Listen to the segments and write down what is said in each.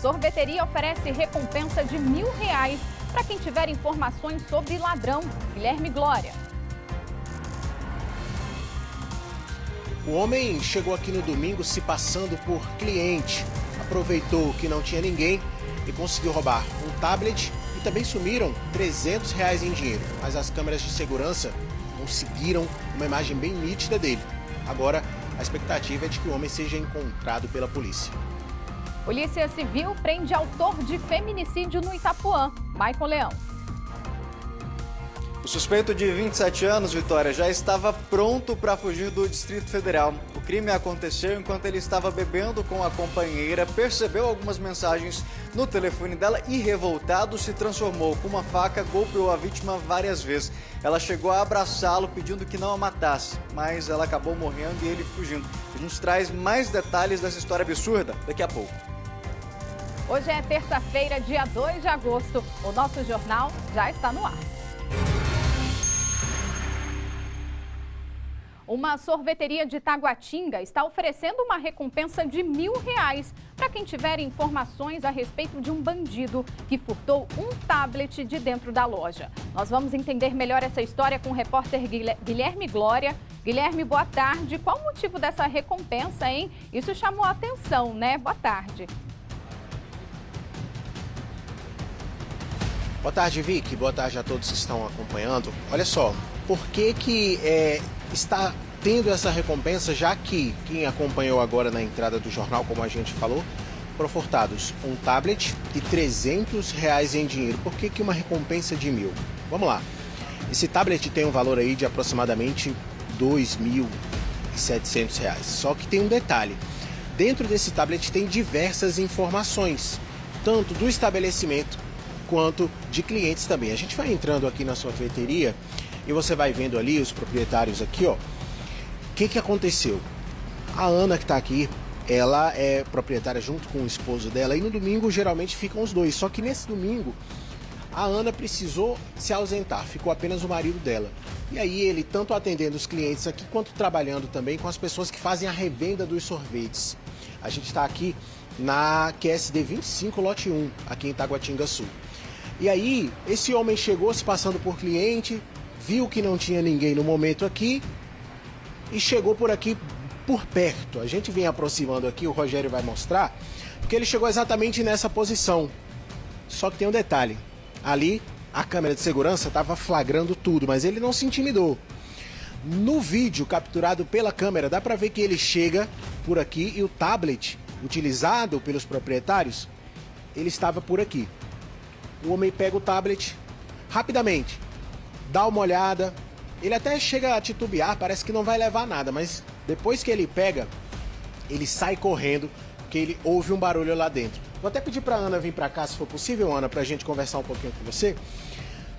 Sorveteria oferece recompensa de R$ 1.000 para quem tiver informações sobre ladrão. Guilherme Glória. O homem chegou aqui no domingo se passando por cliente. Aproveitou que não tinha ninguém e conseguiu roubar um tablet e também sumiram R$ 300 em dinheiro. Mas as câmeras de segurança conseguiram uma imagem bem nítida dele. Agora, a expectativa é de que o homem seja encontrado pela polícia. Polícia Civil prende autor de feminicídio no Itapuã, Maicon Leão. O suspeito de 27 anos, Vitória, já estava pronto para fugir do Distrito Federal. O crime aconteceu enquanto ele estava bebendo com a companheira, percebeu algumas mensagens no telefone dela e, revoltado, se transformou com uma faca, golpeou a vítima várias vezes. Ela chegou a abraçá-lo pedindo que não a matasse, mas ela acabou morrendo e ele fugindo. A gente traz mais detalhes dessa história absurda daqui a pouco. Hoje é terça-feira, dia 2 de agosto. O nosso jornal já está no ar. Uma sorveteria de Taguatinga está oferecendo uma recompensa de R$ 1.000 para quem tiver informações a respeito de um bandido que furtou um tablet de dentro da loja. Nós vamos entender melhor essa história com o repórter Guilherme Glória. Guilherme, boa tarde. Qual o motivo dessa recompensa, hein? Isso chamou a atenção, né? Boa tarde. Boa tarde, Vicky. Boa tarde a todos que estão acompanhando. Olha só, por que está tendo essa recompensa, já que quem acompanhou agora na entrada do jornal, como a gente falou, foram furtados um tablet e R$ 300 em dinheiro. Por que uma recompensa de R$ 1.000? Vamos lá. Esse tablet tem um valor aí de aproximadamente R$ 2.700. Só que tem um detalhe. Dentro desse tablet tem diversas informações, tanto do estabelecimento quanto de clientes também. A gente vai entrando aqui na sorveteria e você vai vendo ali os proprietários aqui, ó. O que aconteceu? A Ana, que está aqui, ela é proprietária junto com o esposo dela e no domingo geralmente ficam os dois. Só que nesse domingo a Ana precisou se ausentar, ficou apenas o marido dela. E aí ele, tanto atendendo os clientes aqui, quanto trabalhando também com as pessoas que fazem a revenda dos sorvetes. A gente está aqui na QSD 25, lote 1, aqui em Taguatinga Sul. E aí, esse homem chegou se passando por cliente, viu que não tinha ninguém no momento aqui e chegou por aqui por perto. A gente vem aproximando aqui, o Rogério vai mostrar, porque ele chegou exatamente nessa posição. Só que tem um detalhe, ali a câmera de segurança estava flagrando tudo, mas ele não se intimidou. No vídeo capturado pela câmera, dá para ver que ele chega por aqui e o tablet utilizado pelos proprietários, ele estava por aqui. O homem pega o tablet rapidamente, dá uma olhada, ele até chega a titubear, parece que não vai levar nada, mas depois que ele pega, ele sai correndo, porque ele ouve um barulho lá dentro. Vou até pedir para a Ana vir para cá, se for possível, Ana, para a gente conversar um pouquinho com você,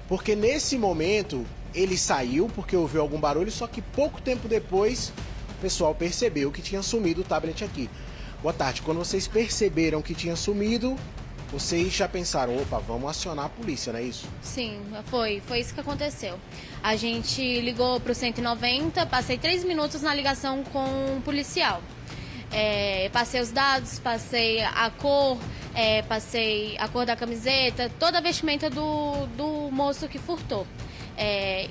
porque nesse momento ele saiu porque ouviu algum barulho, só que pouco tempo depois o pessoal percebeu que tinha sumido o tablet aqui. Boa tarde, quando vocês perceberam que tinha sumido, vocês já pensaram, opa, vamos acionar a polícia, não é isso? Sim, foi isso que aconteceu. A gente ligou para o 190, passei 3 minutos na ligação com o policial. Passei os dados, passei a cor, passei a cor da camiseta, toda a vestimenta do moço que furtou.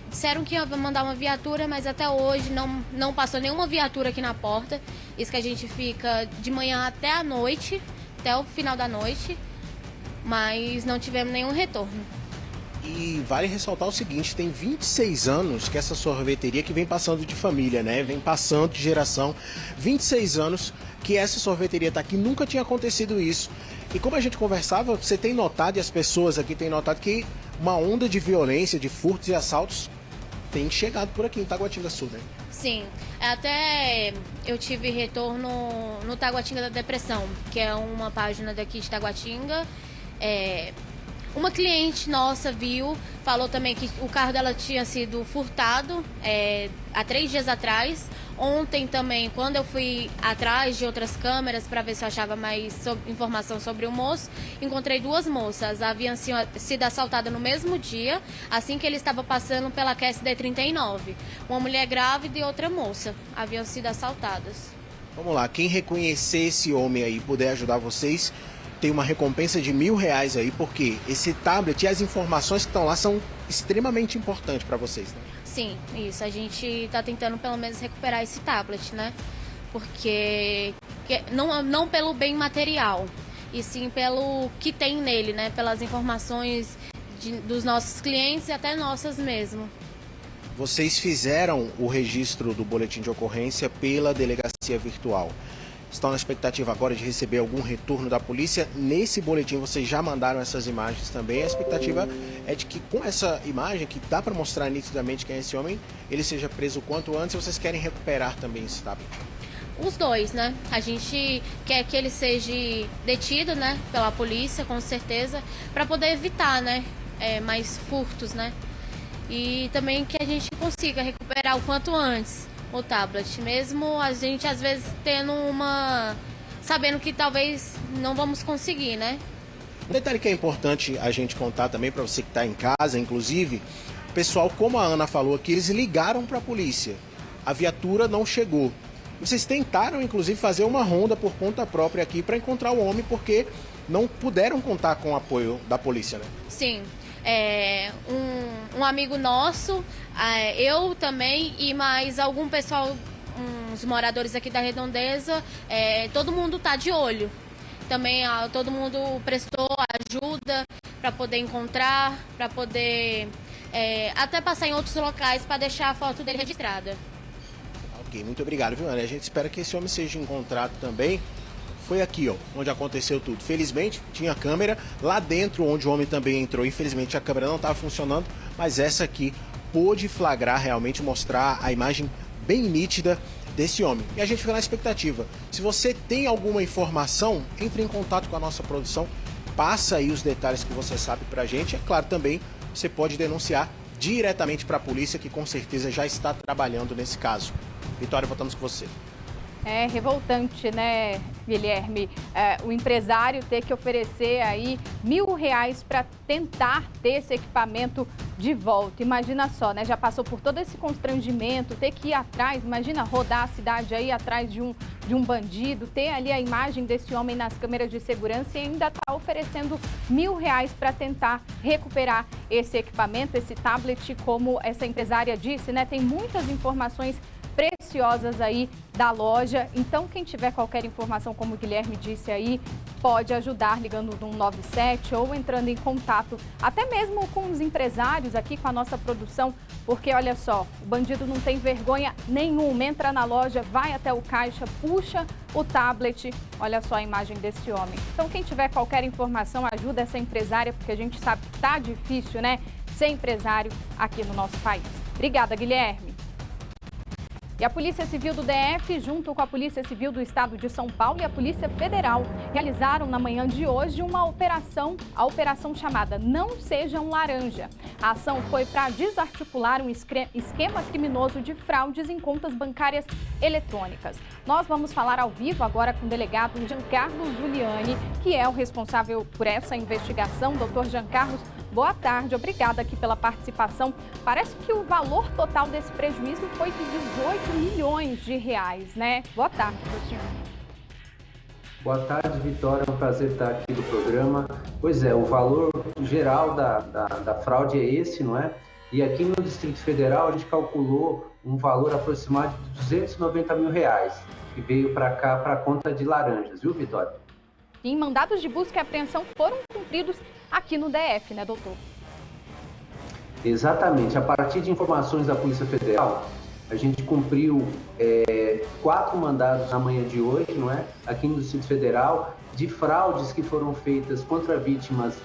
Disseram que ia mandar uma viatura, mas até hoje não passou nenhuma viatura aqui na porta. Isso que a gente fica de manhã até a noite, até o final da noite, mas não tivemos nenhum retorno. E vale ressaltar o seguinte, tem 26 anos que essa sorveteria que vem passando de família, né? Vem passando de geração, 26 anos que essa sorveteria tá aqui, nunca tinha acontecido isso. E como a gente conversava, você tem notado, e as pessoas aqui têm notado, que uma onda de violência, de furtos e assaltos tem chegado por aqui em Taguatinga Sul, né? Sim, até eu tive retorno no Taguatinga da Depressão, que é uma página daqui de Taguatinga. Uma cliente nossa viu, falou também que o carro dela tinha sido furtado há 3 dias atrás. Ontem também, quando eu fui atrás de outras câmeras para ver se eu achava mais informação sobre o moço, encontrei 2 moças. Haviam sido assaltadas no mesmo dia, assim que ele estava passando pela QSD 39. Uma mulher grávida e outra moça haviam sido assaltadas. Vamos lá, quem reconhecer esse homem aí e puder ajudar vocês, tem uma recompensa de R$1.000 aí, porque esse tablet e as informações que estão lá são extremamente importantes para vocês, né? Sim, isso. A gente está tentando pelo menos recuperar esse tablet, né? Porque não pelo bem material, e sim pelo que tem nele, né? Pelas informações dos nossos clientes e até nossas mesmo. Vocês fizeram o registro do boletim de ocorrência pela delegacia virtual. Estão na expectativa agora de receber algum retorno da polícia? Nesse boletim vocês já mandaram essas imagens também. A expectativa é de que com essa imagem, que dá para mostrar nitidamente quem é esse homem, ele seja preso o quanto antes. Vocês querem recuperar também esse tablet? Os dois, né? A gente quer que ele seja detido, né? Pela polícia, com certeza, para poder evitar, né? Mais furtos, né? E também que a gente consiga recuperar o quanto antes o tablet, mesmo a gente às vezes sabendo que talvez não vamos conseguir, né? Um detalhe que é importante a gente contar também para você que está em casa, inclusive, o pessoal, como a Ana falou aqui, eles ligaram para a polícia. A viatura não chegou. Vocês tentaram, inclusive, fazer uma ronda por conta própria aqui para encontrar o homem, porque não puderam contar com o apoio da polícia, né? Sim. Um amigo nosso, eu também e mais algum pessoal, uns moradores aqui da Redondeza, todo mundo tá de olho. Também todo mundo prestou ajuda para poder encontrar, para poder até passar em outros locais para deixar a foto dele registrada. Ok, muito obrigado, viu, Ana? A gente espera que esse homem seja encontrado também. Foi aqui, ó, onde aconteceu tudo. Felizmente, tinha câmera. Lá dentro, onde o homem também entrou, infelizmente a câmera não estava funcionando, mas essa aqui pôde flagrar, realmente mostrar a imagem bem nítida desse homem. E a gente fica na expectativa. Se você tem alguma informação, entre em contato com a nossa produção, passa aí os detalhes que você sabe pra gente. É claro, também você pode denunciar diretamente para a polícia, que com certeza já está trabalhando nesse caso. Vitória, voltamos com você. É revoltante, né, Guilherme? O empresário ter que oferecer aí R$1.000 para tentar ter esse equipamento de volta. Imagina só, né? Já passou por todo esse constrangimento, ter que ir atrás, imagina rodar a cidade aí atrás de um bandido, ter ali a imagem desse homem nas câmeras de segurança e ainda está oferecendo R$1.000 para tentar recuperar esse equipamento, esse tablet, como essa empresária disse, né? Tem muitas informações preciosas aí da loja. Então, quem tiver qualquer informação, como o Guilherme disse aí, pode ajudar ligando no 197 ou entrando em contato até mesmo com os empresários aqui, com a nossa produção, porque olha só, o bandido não tem vergonha nenhuma, entra na loja, vai até o caixa, puxa o tablet, olha só a imagem desse homem. Então, quem tiver qualquer informação, ajuda essa empresária, porque a gente sabe que tá difícil, né, ser empresário aqui no nosso país. Obrigada, Guilherme. E a Polícia Civil do DF, junto com a Polícia Civil do Estado de São Paulo e a Polícia Federal, realizaram na manhã de hoje a operação chamada Não Sejam Laranja. A ação foi para desarticular um esquema criminoso de fraudes em contas bancárias eletrônicas. Nós vamos falar ao vivo agora com o delegado Giancarlo Giuliani, que é o responsável por essa investigação. Doutor Giancarlo, boa tarde, obrigada aqui pela participação. Parece que o valor total desse prejuízo foi de 18 milhões de reais, né? Boa tarde, senhor. Boa tarde, Vitória. É um prazer estar aqui no programa. Pois é, o valor geral da fraude é esse, não é? E aqui no Distrito Federal a gente calculou um valor aproximado de 290 mil reais, que veio para cá, para a conta de Laranjas, viu, Vitória? E mandados de busca e apreensão foram cumpridos aqui no DF, né, doutor? Exatamente. A partir de informações da Polícia Federal, a gente cumpriu 4 mandados na manhã de hoje, não é? Aqui no Distrito Federal, de fraudes que foram feitas contra vítimas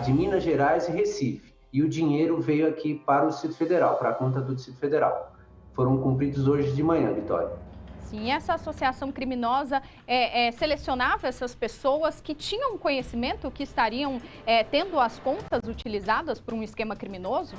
de Minas Gerais e Recife. E o dinheiro veio aqui para o Distrito Federal, para a conta do Distrito Federal. Foram cumpridos hoje de manhã, Vitória. Sim, essa associação criminosa selecionava essas pessoas que tinham conhecimento que estariam tendo as contas utilizadas por um esquema criminoso?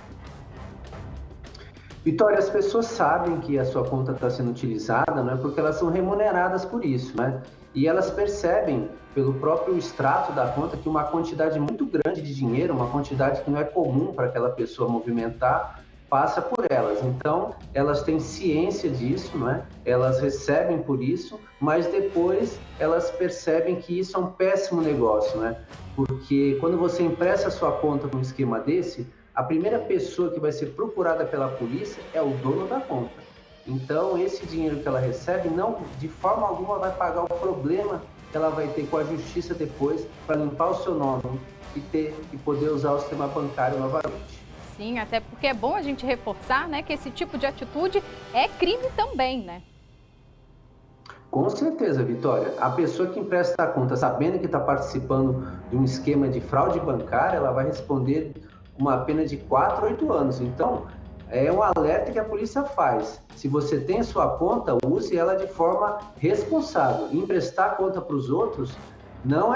Vitória, as pessoas sabem que a sua conta está sendo utilizada, não é? Porque elas são remuneradas por isso, né? E elas percebem, pelo próprio extrato da conta, que uma quantidade muito grande de dinheiro, uma quantidade que não é comum para aquela pessoa movimentar, passa por elas. Então, elas têm ciência disso, não é? Elas recebem por isso, mas depois elas percebem que isso é um péssimo negócio, né? Porque quando você empresta a sua conta num esquema desse, a primeira pessoa que vai ser procurada pela polícia é o dono da conta. Então, esse dinheiro que ela recebe, não, de forma alguma, vai pagar o problema que ela vai ter com a justiça depois para limpar o seu nome e poder usar o sistema bancário novamente. Sim, até porque é bom a gente reforçar, né, que esse tipo de atitude é crime também, né? Com certeza, Vitória. A pessoa que empresta a conta sabendo que está participando de um esquema de fraude bancária, ela vai responder uma pena de 4 a 8 anos. Então, é um alerta que a polícia faz. Se você tem sua conta, use ela de forma responsável. Emprestar a conta para os outros não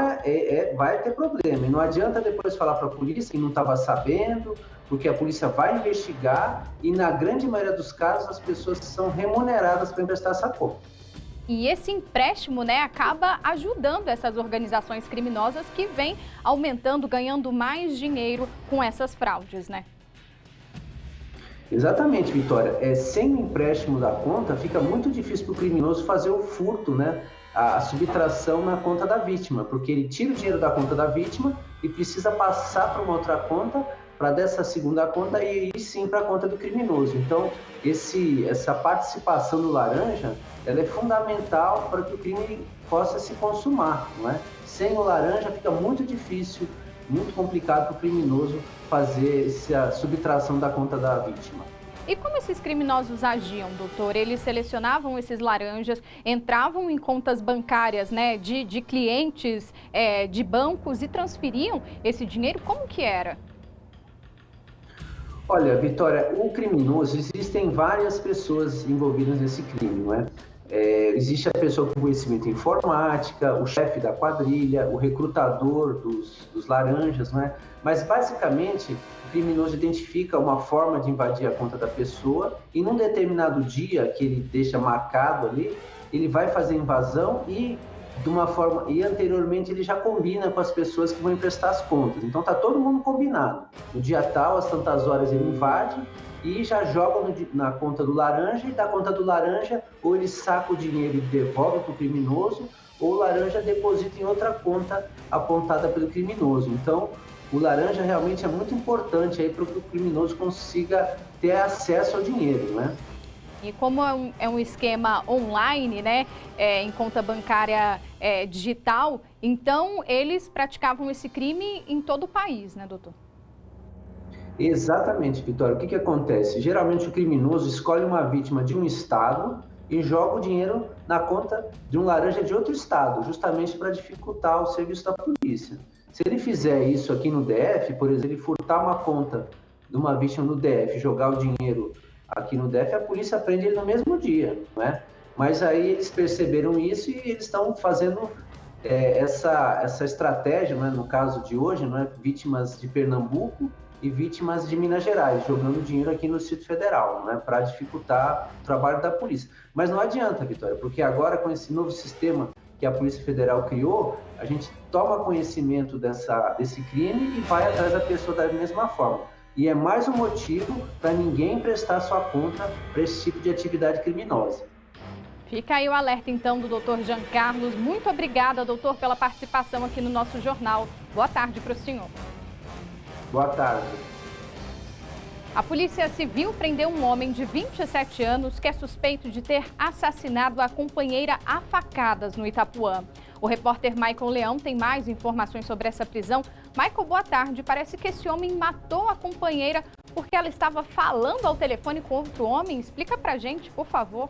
vai ter problema. E não adianta depois falar para a polícia que não estava sabendo, porque a polícia vai investigar e, na grande maioria dos casos, as pessoas são remuneradas para emprestar essa conta. E esse empréstimo, né, acaba ajudando essas organizações criminosas que vêm aumentando, ganhando mais dinheiro com essas fraudes, né? Exatamente, Vitória. Sem o empréstimo da conta, fica muito difícil para o criminoso fazer o furto, né? A subtração na conta da vítima, porque ele tira o dinheiro da conta da vítima e precisa passar para uma outra conta, para dessa segunda conta e ir sim para a conta do criminoso. Então, essa participação do laranja, ela é fundamental para que o crime possa se consumar, não é? Sem o laranja fica muito difícil, muito complicado para o criminoso fazer essa subtração da conta da vítima. E como esses criminosos agiam, doutor? Eles selecionavam esses laranjas, entravam em contas bancárias, né, de clientes de bancos e transferiam esse dinheiro? Como que era? Olha, Vitória, o criminoso, existem várias pessoas envolvidas nesse crime, não é? Existe a pessoa com conhecimento em informática, o chefe da quadrilha, o recrutador dos laranjas, não é? Mas, basicamente, o criminoso identifica uma forma de invadir a conta da pessoa e, num determinado dia que ele deixa marcado ali, ele vai fazer a invasão e, anteriormente, ele já combina com as pessoas que vão emprestar as contas. Então, está todo mundo combinado. No dia tal, às tantas horas, ele invade e já joga na conta do laranja, e da conta do laranja ou ele saca o dinheiro e devolve para o criminoso, ou o laranja deposita em outra conta apontada pelo criminoso. Então, o laranja realmente é muito importante aí para que o criminoso consiga ter acesso ao dinheiro, né? E como é um esquema online, né, em conta bancária digital, então eles praticavam esse crime em todo o país, né, doutor? Exatamente, Vitória. O que acontece? Geralmente o criminoso escolhe uma vítima de um estado e joga o dinheiro na conta de um laranja de outro estado, justamente para dificultar o serviço da polícia. Se ele fizer isso aqui no DF, por exemplo, ele furtar uma conta de uma vítima no DF, jogar o dinheiro aqui no DF, a polícia prende ele no mesmo dia, não é? Mas aí eles perceberam isso e eles estão fazendo essa estratégia, não é? No caso de hoje, não é? Vítimas de Pernambuco e vítimas de Minas Gerais, jogando dinheiro aqui no Distrito Federal, né, para dificultar o trabalho da polícia. Mas não adianta, Vitória, porque agora com esse novo sistema que a Polícia Federal criou, a gente toma conhecimento desse crime e vai atrás da pessoa da mesma forma. E é mais um motivo para ninguém emprestar sua conta para esse tipo de atividade criminosa. Fica aí o alerta, então, do doutor Jean Carlos. Muito obrigada, doutor, pela participação aqui no nosso jornal. Boa tarde para o senhor. Boa tarde. A Polícia Civil prendeu um homem de 27 anos que é suspeito de ter assassinado a companheira a facadas no Itapuã. O repórter Michael Leão tem mais informações sobre essa prisão. Michael, boa tarde. Parece que esse homem matou a companheira porque ela estava falando ao telefone com outro homem. Explica pra gente, por favor.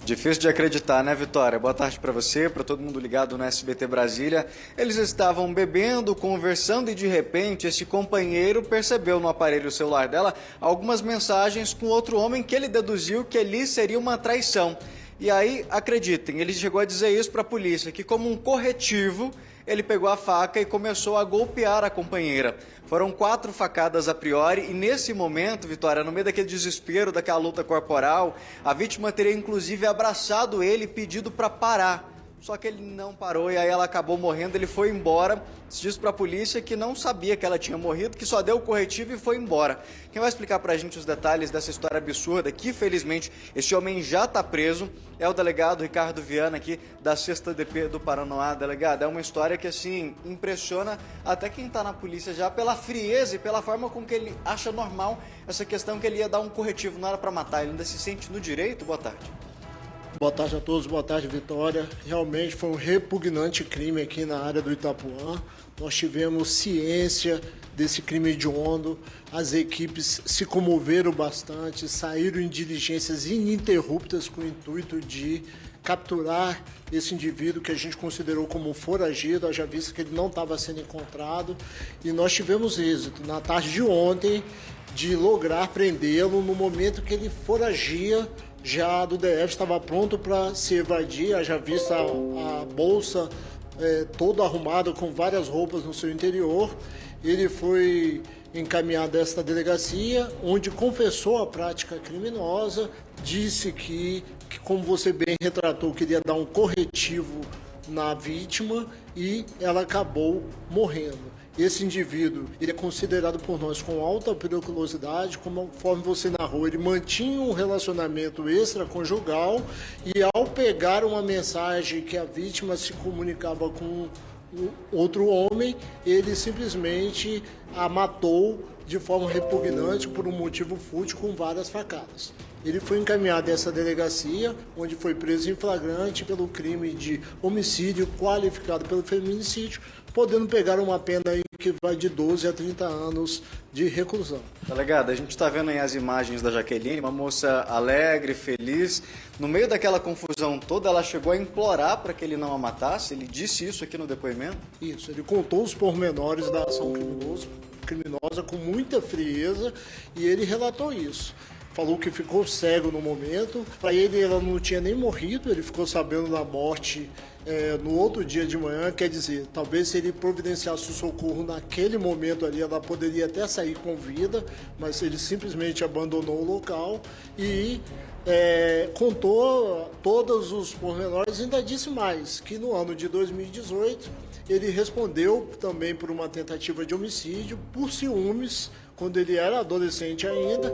Difícil de acreditar, né, Vitória? Boa tarde para você, para todo mundo ligado no SBT Brasília. Eles estavam bebendo, conversando e, de repente, esse companheiro percebeu no aparelho celular dela algumas mensagens com outro homem que ele deduziu que ali seria uma traição. E aí, acreditem, ele chegou a dizer isso para a polícia, que como um corretivo, ele pegou a faca e começou a golpear a companheira. Foram 4 facadas a priori e nesse momento, Vitória, no meio daquele desespero, daquela luta corporal, a vítima teria inclusive abraçado ele e pedido para parar. só que ele não parou e aí ela acabou morrendo, ele foi embora, disse para a polícia que não sabia que ela tinha morrido, que só deu o corretivo e foi embora. Quem vai explicar para a gente os detalhes dessa história absurda, que felizmente esse homem já está preso, é o delegado Ricardo Viana aqui da 6ª DP do Paranoá. Delegado, é uma história que assim impressiona até quem está na polícia já pela frieza e pela forma com que ele acha normal essa questão que ele ia dar um corretivo, não era para matar, ele ainda se sente no direito. Boa tarde. Boa tarde a todos, boa tarde, Vitória. Realmente foi um repugnante crime aqui na área do Itapuã. Nós tivemos ciência desse crime hediondo, as equipes se comoveram bastante, saíram em diligências ininterruptas com o intuito de capturar esse indivíduo que a gente considerou como foragido, haja vista que ele não estava sendo encontrado, e nós tivemos êxito na tarde de ontem de lograr prendê-lo no momento que ele foragia já do DF, estava pronto para se evadir, haja vista a bolsa toda arrumada com várias roupas no seu interior. Ele foi encaminhado a esta delegacia, onde confessou a prática criminosa, disse que, como você bem retratou, queria dar um corretivo na vítima e ela acabou morrendo. Esse indivíduo, ele é considerado por nós com alta periculosidade, conforme você narrou, ele mantinha um relacionamento extraconjugal e ao pegar uma mensagem que a vítima se comunicava com outro homem, ele simplesmente a matou de forma repugnante por um motivo fútil com várias facadas. Ele foi encaminhado a essa delegacia, onde foi preso em flagrante pelo crime de homicídio qualificado pelo feminicídio, podendo pegar uma pena aí que vai de 12 a 30 anos de reclusão. Delegado, a gente está vendo aí as imagens da Jaqueline, uma moça alegre, feliz. No meio daquela confusão toda, ela chegou a implorar para que ele não a matasse? Ele disse isso aqui no depoimento? Isso, ele contou os pormenores da ação criminosa com muita frieza e ele relatou isso. Falou que ficou cego no momento. Para ele, ela não tinha nem morrido, ele ficou sabendo da morte no outro dia de manhã. Quer dizer, talvez se ele providenciasse o socorro naquele momento ali, ela poderia até sair com vida, mas ele simplesmente abandonou o local e contou todos os pormenores. Ainda disse mais, que no ano de 2018, ele respondeu também por uma tentativa de homicídio, por ciúmes, quando ele era adolescente ainda,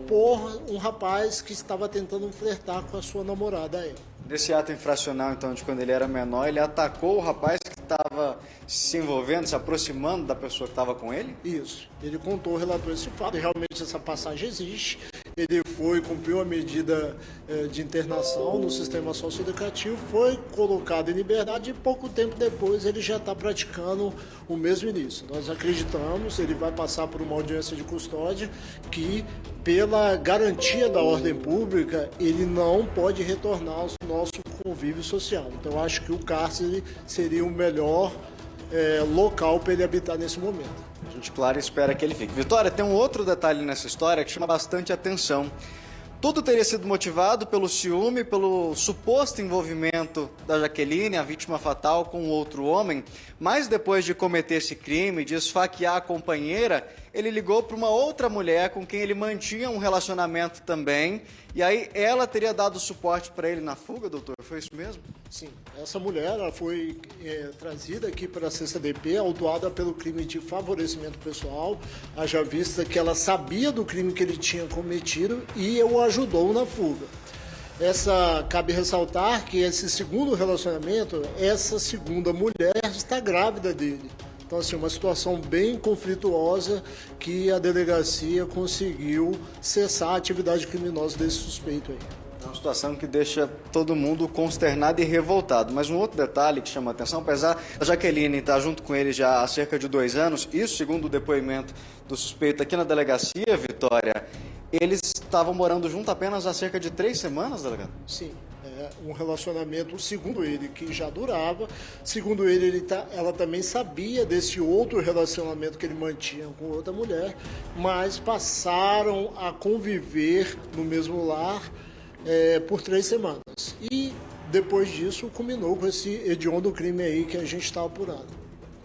por um rapaz que estava tentando flertar com a sua namorada. Desse ato infracional, então, de quando ele era menor, ele atacou o rapaz que estava se envolvendo, se aproximando da pessoa que estava com ele? Isso. Ele contou, relatou esse fato. Realmente essa passagem existe. Ele cumpriu a medida de internação no sistema socioeducativo, foi colocado em liberdade e pouco tempo depois ele já está praticando o mesmo início. Nós acreditamos, ele vai passar por uma audiência de custódia que, pela garantia da ordem pública, ele não pode retornar ao nosso convívio social. Então, acho que o cárcere seria o melhor local para ele habitar nesse momento. A gente, claro, espera que ele fique. Vitória, tem um outro detalhe nessa história que chama bastante atenção. Tudo teria sido motivado pelo ciúme, pelo suposto envolvimento da Jaqueline, a vítima fatal, com outro homem, mas depois de cometer esse crime, de esfaquear a companheira, ele ligou para uma outra mulher com quem ele mantinha um relacionamento também, e aí ela teria dado suporte para ele na fuga, doutor? Foi isso mesmo? Sim, essa mulher ela foi trazida aqui para a 6ª DP, autuada pelo crime de favorecimento pessoal, haja vista que ela sabia do crime que ele tinha cometido e o ajudou na fuga. Cabe ressaltar que esse segundo relacionamento, essa segunda mulher está grávida dele. Então, assim, uma situação bem conflituosa que a delegacia conseguiu cessar a atividade criminosa desse suspeito aí. É uma situação que deixa todo mundo consternado e revoltado. Mas um outro detalhe que chama a atenção, apesar da Jaqueline estar junto com ele já há cerca de 2 anos, isso segundo o depoimento do suspeito aqui na delegacia, Vitória, eles estavam morando junto apenas há cerca de 3 semanas, delegado? Sim. Um relacionamento, segundo ele, que já durava. Segundo ele, ela também sabia desse outro relacionamento que ele mantinha com outra mulher, mas passaram a conviver no mesmo lar por 3 semanas. E depois disso, culminou com esse hediondo crime aí que a gente está apurando.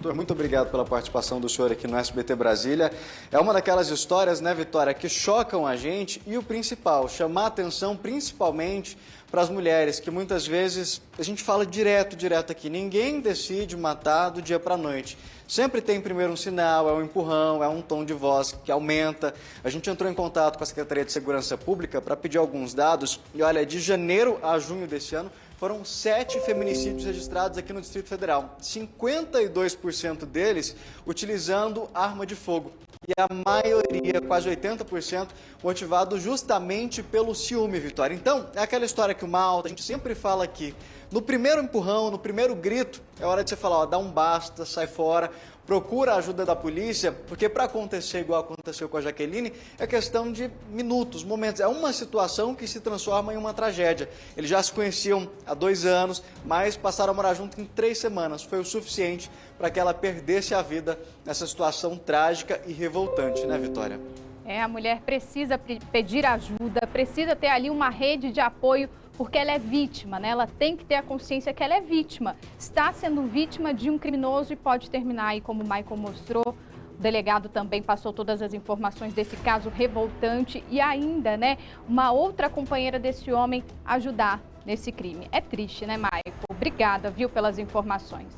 Doutor, muito obrigado pela participação do senhor aqui no SBT Brasília. É uma daquelas histórias, né, Vitória, que chocam a gente e o principal, chamar a atenção principalmente para as mulheres, que muitas vezes a gente fala direto aqui, ninguém decide matar do dia para a noite. Sempre tem primeiro um sinal, é um empurrão, é um tom de voz que aumenta. A gente entrou em contato com a Secretaria de Segurança Pública para pedir alguns dados e olha, de janeiro a junho desse ano, foram 7 feminicídios registrados aqui no Distrito Federal, 52% deles utilizando arma de fogo. E a maioria, quase 80%, motivado justamente pelo ciúme, Vitória. Então, é aquela história que o mal, a gente sempre fala aqui, no primeiro empurrão, no primeiro grito, é hora de você falar, ó, dá um basta, sai fora, procura a ajuda da polícia, porque para acontecer igual aconteceu com a Jaqueline, é questão de minutos, momentos. É uma situação que se transforma em uma tragédia. Eles já se conheciam há 2 anos, mas passaram a morar junto em 3 semanas. Foi o suficiente para que ela perdesse a vida nessa situação trágica e revoltante, né, Vitória? A mulher precisa pedir ajuda, precisa ter ali uma rede de apoio, porque ela é vítima, né? Ela tem que ter a consciência que ela é vítima, está sendo vítima de um criminoso e pode terminar aí, como o Michael mostrou. O delegado também passou todas as informações desse caso revoltante e ainda, né, uma outra companheira desse homem ajudar nesse crime. É triste, né, Michael? Obrigada, viu, pelas informações.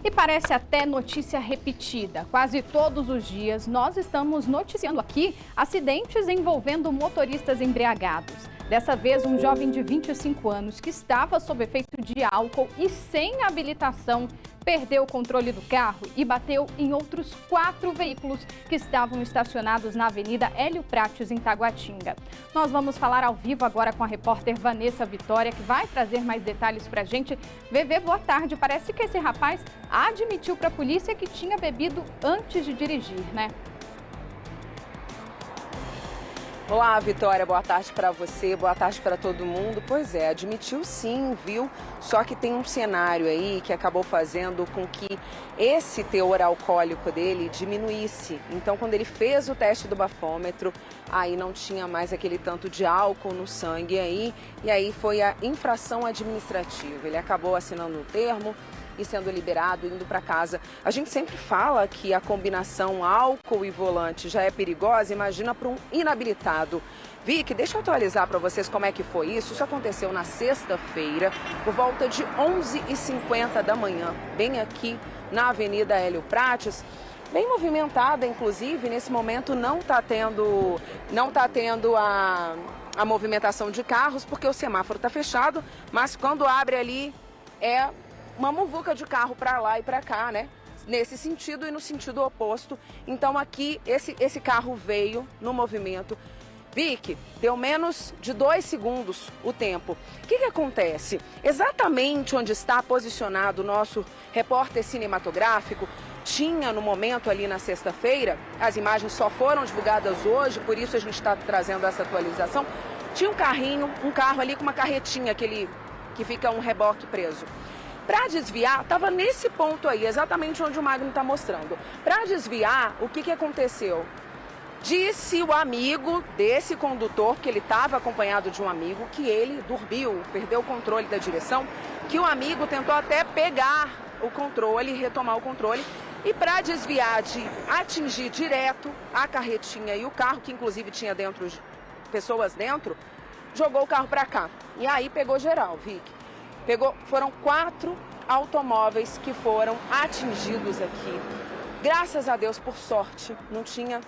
E parece até notícia repetida. Quase todos os dias nós estamos noticiando aqui acidentes envolvendo motoristas embriagados. Dessa vez, um jovem de 25 anos que estava sob efeito de álcool e sem habilitação perdeu o controle do carro e bateu em outros 4 veículos que estavam estacionados na Avenida Hélio Prates, em Taguatinga. Nós vamos falar ao vivo agora com a repórter Vanessa Vitória, que vai trazer mais detalhes para a gente. VV, boa tarde. Parece que esse rapaz admitiu para a polícia que tinha bebido antes de dirigir, né? Olá, Vitória, boa tarde para você, boa tarde para todo mundo. Pois é, admitiu sim, viu? Só que tem um cenário aí que acabou fazendo com que esse teor alcoólico dele diminuísse. Então, quando ele fez o teste do bafômetro, aí não tinha mais aquele tanto de álcool no sangue aí, e aí foi a infração administrativa. Ele acabou assinando um termo e sendo liberado, indo para casa. A gente sempre fala que a combinação álcool e volante já é perigosa, imagina para um inabilitado. Vicky, deixa eu atualizar para vocês como é que foi isso. Isso aconteceu na sexta-feira, por volta de 11h50 da manhã, bem aqui na Avenida Hélio Prates. Bem movimentada, inclusive, nesse momento não está tendo a movimentação de carros, porque o semáforo está fechado, mas quando abre ali é uma muvuca de carro para lá e para cá, né? Nesse sentido e no sentido oposto. Então aqui esse carro veio no movimento. Vicky, deu menos de 2 segundos o tempo. O que acontece? Exatamente onde está posicionado o nosso repórter cinematográfico, tinha no momento ali na sexta-feira, as imagens só foram divulgadas hoje, por isso a gente está trazendo essa atualização. Tinha um carro ali com uma carretinha, que fica um reboque preso. Para desviar, estava nesse ponto aí, exatamente onde o Magno está mostrando. Para desviar, o que aconteceu? Disse o amigo desse condutor, que ele estava acompanhado de um amigo, que ele dormiu, perdeu o controle da direção, que o amigo tentou até pegar o controle, retomar o controle, e para desviar de atingir direto a carretinha e o carro, que inclusive tinha pessoas dentro, jogou o carro para cá. E aí pegou geral, Vicky. Foram 4 automóveis que foram atingidos aqui. Graças a Deus, por sorte, não tinha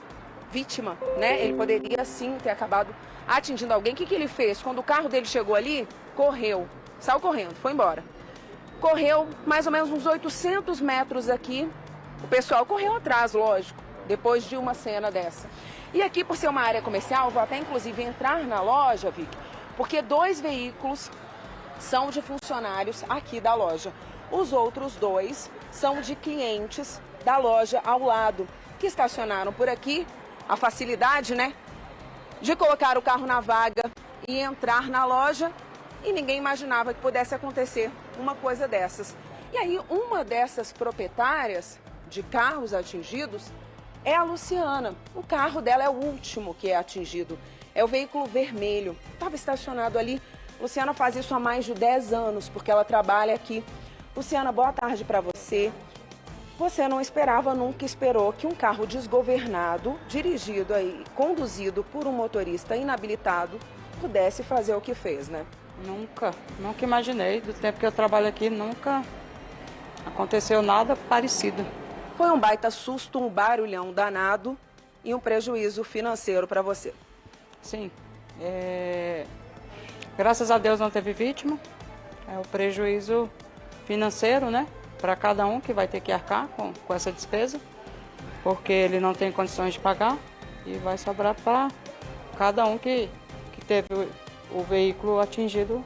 vítima, né? Ele poderia sim ter acabado atingindo alguém. O que ele fez? Quando o carro dele chegou ali, correu, saiu correndo, foi embora. Correu mais ou menos uns 800 metros aqui. O pessoal correu atrás, lógico, depois de uma cena dessa. E aqui, por ser uma área comercial, vou até inclusive entrar na loja, Vicky, porque 2 veículos são de funcionários aqui da loja. Os outros 2 são de clientes da loja ao lado, que estacionaram por aqui. A facilidade, né, de colocar o carro na vaga e entrar na loja, e ninguém imaginava que pudesse acontecer uma coisa dessas. E aí, uma dessas proprietárias de carros atingidos é a Luciana. O carro dela é o último que é atingido. É o veículo vermelho. Estava estacionado ali. Luciana faz isso há mais de 10 anos, porque ela trabalha aqui. Luciana, boa tarde para você. Você não esperava, nunca esperou que um carro desgovernado, dirigido aí, conduzido por um motorista inabilitado, pudesse fazer o que fez, né? Nunca imaginei. Do tempo que eu trabalho aqui, nunca aconteceu nada parecido. Foi um baita susto, um barulhão danado e um prejuízo financeiro para você. Sim. Graças a Deus não teve vítima. É o prejuízo financeiro, né? Para cada um que vai ter que arcar com essa despesa, porque ele não tem condições de pagar e vai sobrar para cada um que teve o veículo atingido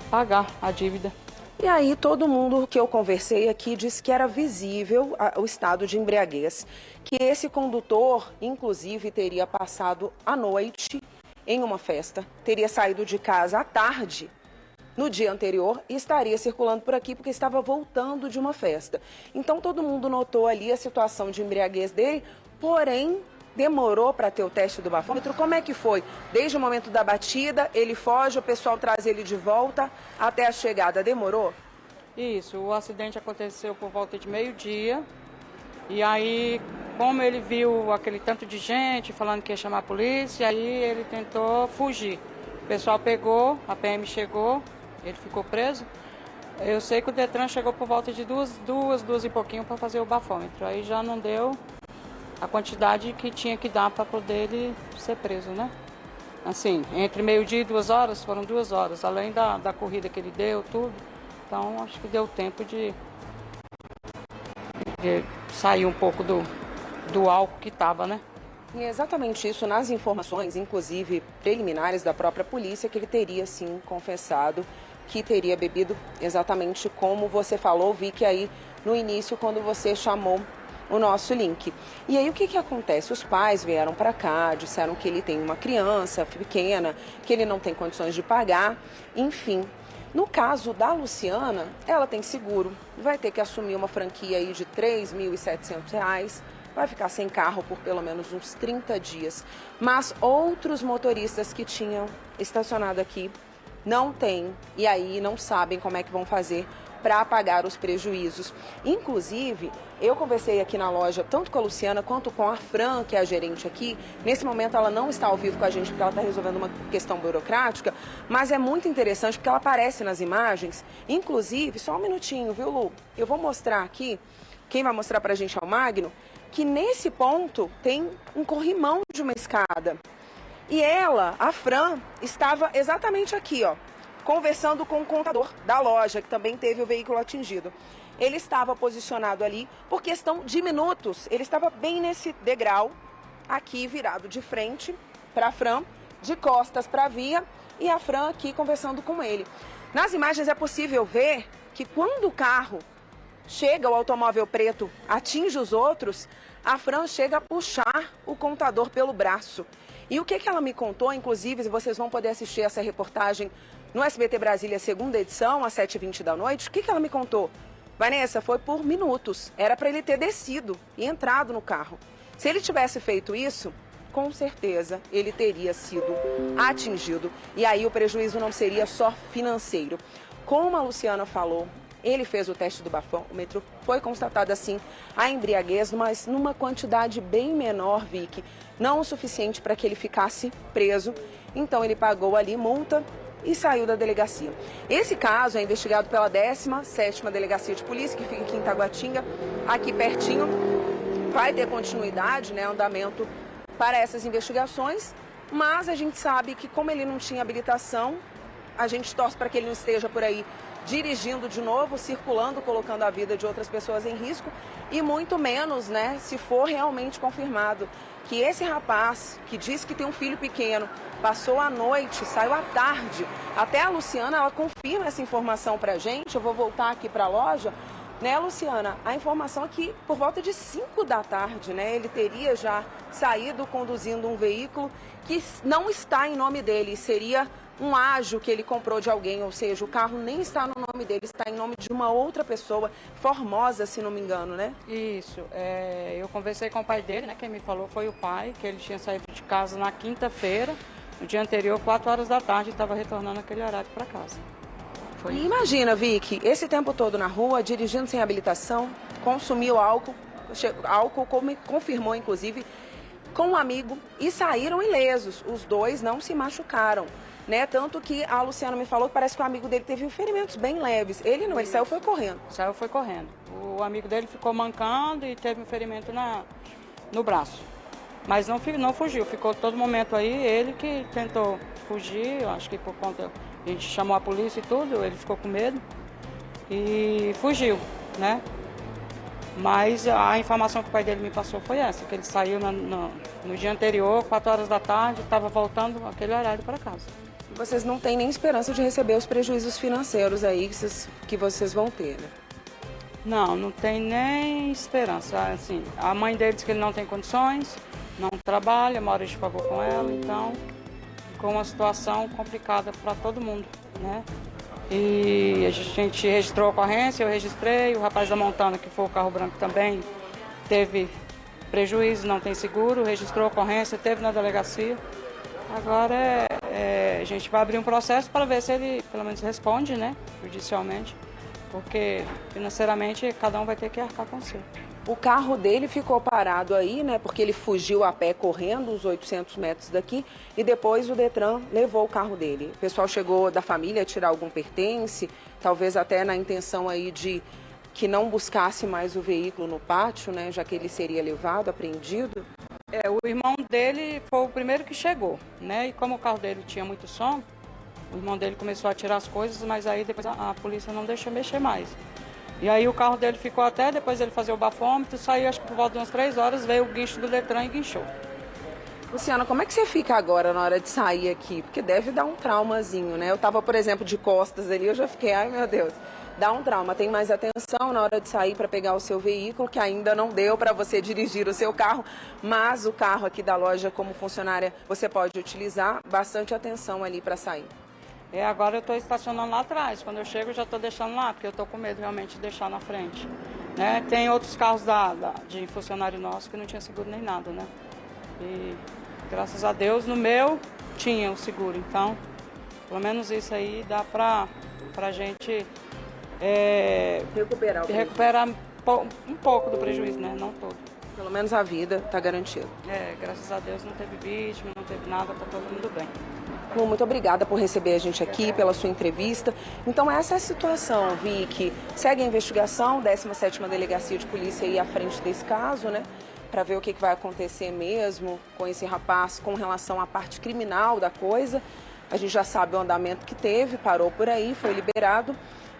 pagar a dívida. E aí todo mundo que eu conversei aqui disse que era visível o estado de embriaguez, que esse condutor, inclusive, teria passado a noite em uma festa, teria saído de casa à tarde no dia anterior e estaria circulando por aqui porque estava voltando de uma festa. Então todo mundo notou ali a situação de embriaguez dele, porém demorou para ter o teste do bafômetro. Como é que foi? Desde o momento da batida, ele foge, o pessoal traz ele de volta até a chegada. Demorou? Isso, o acidente aconteceu por volta de meio-dia. E aí, como ele viu aquele tanto de gente falando que ia chamar a polícia, aí ele tentou fugir. O pessoal pegou, a PM chegou, ele ficou preso. Eu sei que o Detran chegou por volta de duas e pouquinho para fazer o bafômetro. Aí já não deu a quantidade que tinha que dar para poder ele ser preso, né? Assim, entre meio-dia e 2 horas, foram 2 horas, além da corrida que ele deu, tudo. Então, acho que deu tempo de sair um pouco do álcool que estava, né? E é exatamente isso, nas informações, inclusive preliminares da própria polícia, que ele teria, sim, confessado que teria bebido exatamente como você falou, vi que aí no início, quando você chamou o nosso link. E aí o que acontece? Os pais vieram para cá, disseram que ele tem uma criança pequena, que ele não tem condições de pagar, enfim. No caso da Luciana, ela tem seguro, vai ter que assumir uma franquia aí de R$ 3.700, vai ficar sem carro por pelo menos uns 30 dias. Mas outros motoristas que tinham estacionado aqui não têm e aí não sabem como é que vão fazer para pagar os prejuízos. Inclusive, eu conversei aqui na loja tanto com a Luciana quanto com a Fran, que é a gerente aqui. Nesse momento ela não está ao vivo com a gente porque ela está resolvendo uma questão burocrática, mas é muito interessante porque ela aparece nas imagens. Inclusive, só um minutinho, viu, Lu? Eu vou mostrar aqui, quem vai mostrar para a gente é o Magno, que nesse ponto tem um corrimão de uma escada. E ela, a Fran, estava exatamente aqui, ó, conversando com o contador da loja, que também teve o veículo atingido. Ele estava posicionado ali por questão de minutos. Ele estava bem nesse degrau, aqui virado de frente para a Fran, de costas para a via, e a Fran aqui conversando com ele. Nas imagens é possível ver que quando o carro chega, o automóvel preto atinge os outros, a Fran chega a puxar o contador pelo braço. E o que ela me contou, inclusive, vocês vão poder assistir essa reportagem no SBT Brasília, segunda edição, às 7h20 da noite. O que ela me contou? Vanessa, foi por minutos. Era para ele ter descido e entrado no carro. Se ele tivesse feito isso, com certeza ele teria sido atingido. E aí o prejuízo não seria só financeiro. Como a Luciana falou, ele fez o teste do bafômetro, foi constatada assim a embriaguez, mas numa quantidade bem menor, Vicky, não o suficiente para que ele ficasse preso. Então ele pagou ali multa e saiu da delegacia. Esse caso é investigado pela 17ª Delegacia de Polícia, que fica aqui em Taguatinga, aqui pertinho. Vai ter continuidade, né, andamento para essas investigações, mas a gente sabe que como ele não tinha habilitação, a gente torce para que ele não esteja por aí dirigindo de novo, circulando, colocando a vida de outras pessoas em risco, e muito menos, né, se for realmente confirmado que esse rapaz, que diz que tem um filho pequeno, passou a noite, saiu à tarde. Até a Luciana, ela confirma essa informação pra gente. Eu vou voltar aqui para a loja, né, Luciana? A informação é que por volta de 5 da tarde, né, ele teria já saído conduzindo um veículo que não está em nome dele, seria um ágio que ele comprou de alguém, ou seja, o carro nem está no nome dele, está em nome de uma outra pessoa, Formosa, se não me engano, né? Isso, eu conversei com o pai dele, né, quem me falou foi o pai, que ele tinha saído de casa na quinta-feira, no dia anterior, 4 horas da tarde, e estava retornando aquele horário para casa. E imagina, Vicky, esse tempo todo na rua, dirigindo sem habilitação, consumiu álcool, confirmou inclusive, com um amigo e saíram ilesos. Os dois não se machucaram, né? Tanto que a Luciana me falou que parece que o amigo dele teve ferimentos bem leves. Ele não, ele saiu foi correndo. Saiu foi correndo. O amigo dele ficou mancando e teve um ferimento no braço. Mas não fugiu, ficou todo momento aí, ele que tentou fugir, eu acho que por conta, a gente chamou a polícia e tudo, ele ficou com medo e fugiu, né? Mas a informação que o pai dele me passou foi essa, que ele saiu no dia anterior, 4 horas da tarde, estava voltando aquele horário para casa. Vocês não têm nem esperança de receber os prejuízos financeiros aí que vocês vão ter, né? Não tem nem esperança. Assim, a mãe dele diz que ele não tem condições, não trabalha, mora de favor com ela, então ficou uma situação complicada para todo mundo, né? E a gente registrou a ocorrência, eu registrei, o rapaz da Montana, que foi o carro branco também, teve prejuízo, não tem seguro, registrou a ocorrência, teve na delegacia. Agora a gente vai abrir um processo para ver se ele pelo menos responde, né, judicialmente, porque financeiramente cada um vai ter que arcar com o seu. O carro dele ficou parado aí, né, porque ele fugiu a pé correndo os 800 metros daqui e depois o Detran levou o carro dele. O pessoal chegou da família a tirar algum pertence, talvez até na intenção aí de que não buscasse mais o veículo no pátio, né, já que ele seria levado, apreendido. O irmão dele foi o primeiro que chegou, né, e como o carro dele tinha muito som, o irmão dele começou a tirar as coisas, mas aí depois a polícia não deixou mexer mais. E aí o carro dele ficou até depois ele fazer o bafômetro, saiu acho que por volta de umas 3 horas, veio o guincho do Detran e guinchou. Luciana, como é que você fica agora na hora de sair aqui? Porque deve dar um traumazinho, né? Eu tava, por exemplo, de costas ali, eu já fiquei, ai meu Deus, dá um trauma. Tem mais atenção na hora de sair para pegar o seu veículo, que ainda não deu para você dirigir o seu carro, mas o carro aqui da loja, como funcionária, você pode utilizar, bastante atenção ali para sair. Agora eu estou estacionando lá atrás. Quando eu chego, eu já estou deixando lá, porque eu estou com medo realmente de deixar na frente. Né? Tem outros carros de funcionário nosso que não tinha seguro nem nada, né? E graças a Deus, no meu tinha o seguro. Então, pelo menos isso aí dá para a gente recuperar um pouco do prejuízo, né? Não todo. Pelo menos a vida está garantida. Graças a Deus não teve vítima, não teve nada, está todo mundo bem. Muito obrigada por receber a gente aqui, pela sua entrevista. Então essa é a situação, Vicky. Segue a investigação, 17ª Delegacia de Polícia aí à frente desse caso, né? Para ver o que vai acontecer mesmo com esse rapaz com relação à parte criminal da coisa. A gente já sabe o andamento que teve, parou por aí, foi liberado.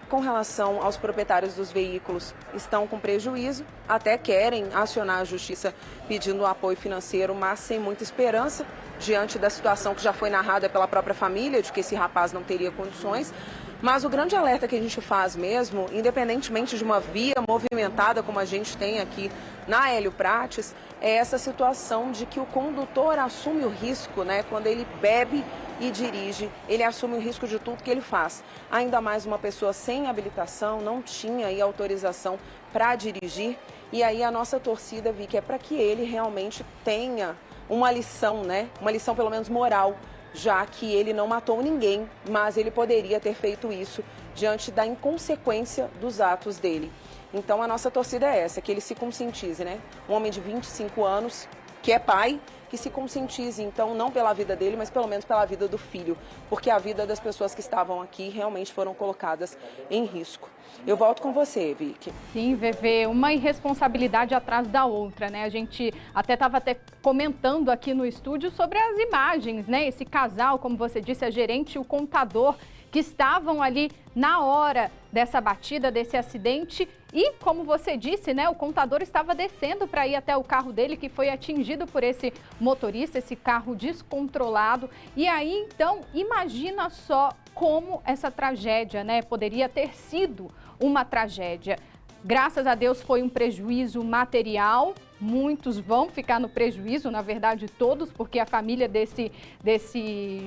Com relação aos proprietários dos veículos, estão com prejuízo, até querem acionar a justiça pedindo apoio financeiro, mas sem muita esperança, diante da situação que já foi narrada pela própria família, de que esse rapaz não teria condições. Mas o grande alerta que a gente faz mesmo, independentemente de uma via movimentada como a gente tem aqui na Hélio Prates, é essa situação de que o condutor assume o risco, né? Quando ele bebe e dirige, ele assume o risco de tudo que ele faz. Ainda mais uma pessoa sem habilitação, não tinha aí autorização para dirigir. E aí a nossa torcida, Vicky, é para que ele realmente tenha uma lição, né? Uma lição pelo menos moral, já que ele não matou ninguém, mas ele poderia ter feito isso diante da inconsequência dos atos dele. Então a nossa torcida é essa, que ele se conscientize, né? Um homem de 25 anos, que é pai, que se conscientize, então, não pela vida dele, mas pelo menos pela vida do filho, porque a vida das pessoas que estavam aqui realmente foram colocadas em risco. Eu volto com você, Vicky. Sim, VV, uma irresponsabilidade atrás da outra, né? A gente estava comentando aqui no estúdio sobre as imagens, né? Esse casal, como você disse, a gerente e o contador, que estavam ali na hora dessa batida, desse acidente. E, como você disse, né, o contador estava descendo para ir até o carro dele, que foi atingido por esse motorista, esse carro descontrolado. E aí, então, imagina só como essa tragédia, né, poderia ter sido uma tragédia. Graças a Deus foi um prejuízo material, muitos vão ficar no prejuízo, na verdade todos, porque a família desse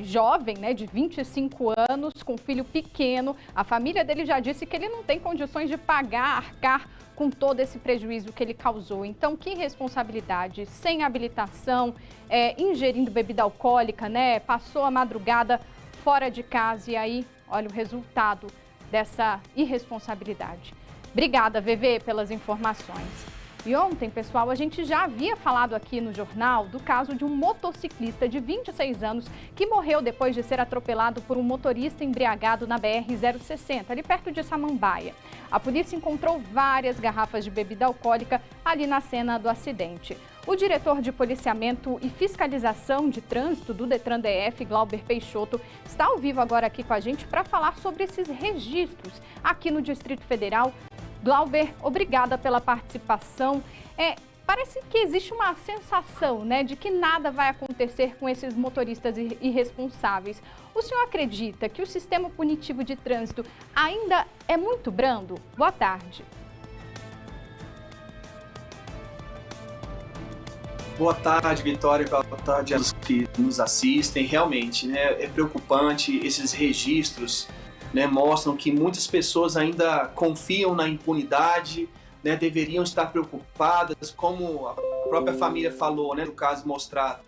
jovem, né, de 25 anos, com filho pequeno, a família dele já disse que ele não tem condições de pagar, arcar com todo esse prejuízo que ele causou. Então, que responsabilidade, sem habilitação, ingerindo bebida alcoólica, né, passou a madrugada fora de casa e aí, olha o resultado dessa irresponsabilidade. Obrigada, VV, pelas informações. E ontem, pessoal, a gente já havia falado aqui no jornal do caso de um motociclista de 26 anos que morreu depois de ser atropelado por um motorista embriagado na BR-060, ali perto de Samambaia. A polícia encontrou várias garrafas de bebida alcoólica ali na cena do acidente. O diretor de policiamento e fiscalização de trânsito do Detran DF, Glauber Peixoto, está ao vivo agora aqui com a gente para falar sobre esses registros aqui no Distrito Federal. Glauber, obrigada pela participação. Parece que existe uma sensação, né, de que nada vai acontecer com esses motoristas irresponsáveis. O senhor acredita que o sistema punitivo de trânsito ainda é muito brando? Boa tarde. Boa tarde, Vitória. Boa tarde aos que nos assistem. Realmente, né, é preocupante esses registros. Né, mostram que muitas pessoas ainda confiam na impunidade, né, deveriam estar preocupadas, como a própria família falou, né, no caso mostrado.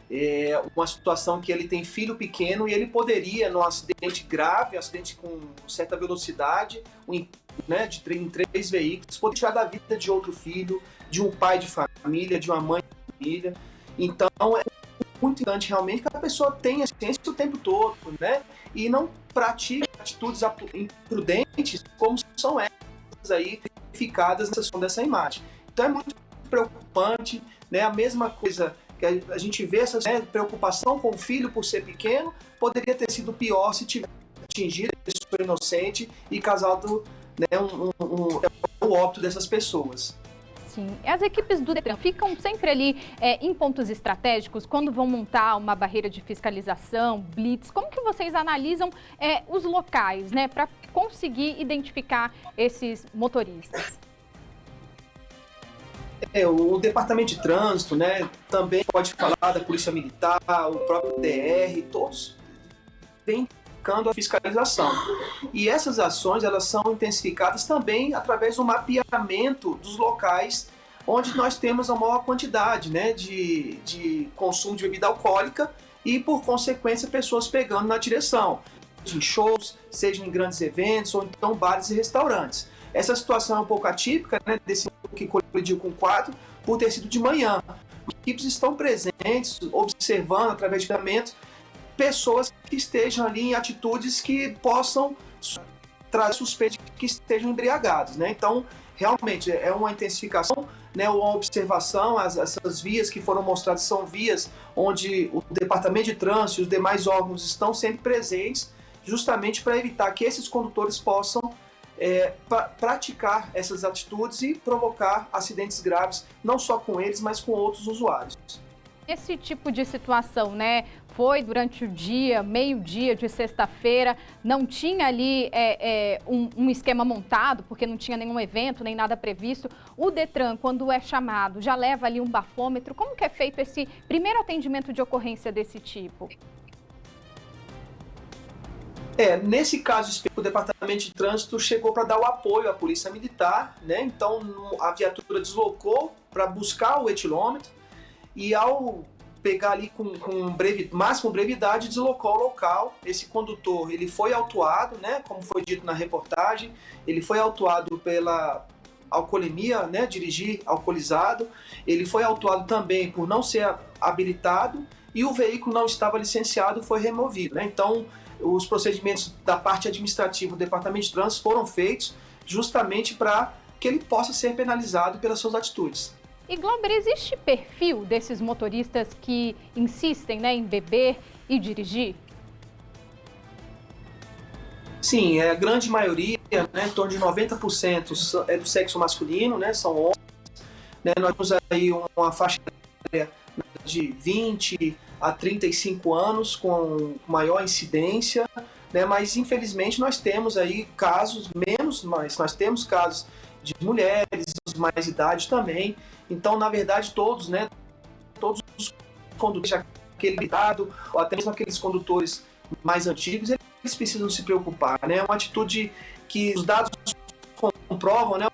É uma situação que ele tem filho pequeno e ele poderia, num acidente grave, acidente com certa velocidade, né, em 3 veículos, poder tirar da vida de outro filho, de um pai de família, de uma mãe de família. Então, é muito importante realmente que a pessoa tenha ciência o tempo todo, né? E não pratique atitudes imprudentes como são essas aí identificadas na seção dessa imagem. Então é muito preocupante, né? A mesma coisa que a gente vê, essa, né, preocupação com o filho por ser pequeno, poderia ter sido pior se tivesse atingido a pessoa inocente e causado, né, o óbito dessas pessoas. Sim. As equipes do Detran ficam sempre ali em pontos estratégicos quando vão montar uma barreira de fiscalização, blitz. Como que vocês analisam os locais, né, para conseguir identificar esses motoristas? O Departamento de Trânsito, né, também pode falar da Polícia Militar, o próprio DR, todos vêm a fiscalização. E essas ações, elas são intensificadas também através do mapeamento dos locais onde nós temos a maior quantidade, né, de consumo de bebida alcoólica e, por consequência, pessoas pegando na direção, seja em shows, seja em grandes eventos ou então bares e restaurantes. Essa situação é um pouco atípica, né, desse que colidiu com o quadro, por ter sido de manhã. As equipes estão presentes, observando através de mapeamento pessoas que estejam ali em atitudes que possam trazer suspeita de que estejam embriagados, né? Então, realmente, é uma intensificação, né, uma observação. Essas vias que foram mostradas são vias onde o Departamento de Trânsito e os demais órgãos estão sempre presentes, justamente para evitar que esses condutores possam praticar essas atitudes e provocar acidentes graves, não só com eles, mas com outros usuários. Esse tipo de situação, né, foi durante o dia, meio-dia de sexta-feira, não tinha ali um esquema montado, porque não tinha nenhum evento, nem nada previsto. O Detran, quando é chamado, já leva ali um bafômetro. Como que é feito esse primeiro atendimento de ocorrência desse tipo? Nesse caso, o Departamento de Trânsito chegou para dar o apoio à Polícia Militar, né? Então a viatura deslocou para buscar o etilômetro e, ao pegar ali com máxima brevidade, deslocou ao local. Esse condutor, ele foi autuado, né, como foi dito na reportagem, ele foi autuado pela alcoolemia, né, dirigir alcoolizado, ele foi autuado também por não ser habilitado e o veículo não estava licenciado, foi removido, né? Então, os procedimentos da parte administrativa do Departamento de Trânsito foram feitos justamente para que ele possa ser penalizado pelas suas atitudes. E, Glauber, existe perfil desses motoristas que insistem, né, em beber e dirigir? Sim, a grande maioria, né, em torno de 90% é do sexo masculino, né, são homens. Né, nós temos aí uma faixa de 20 a 35 anos com maior incidência, né, mas infelizmente nós temos aí casos menos, mas nós temos casos de mulheres, de mais idade também. Então, na verdade, todos os condutores, aquele habilitado, ou até mesmo aqueles condutores mais antigos, eles precisam se preocupar, né? É uma atitude que os dados comprovam, né?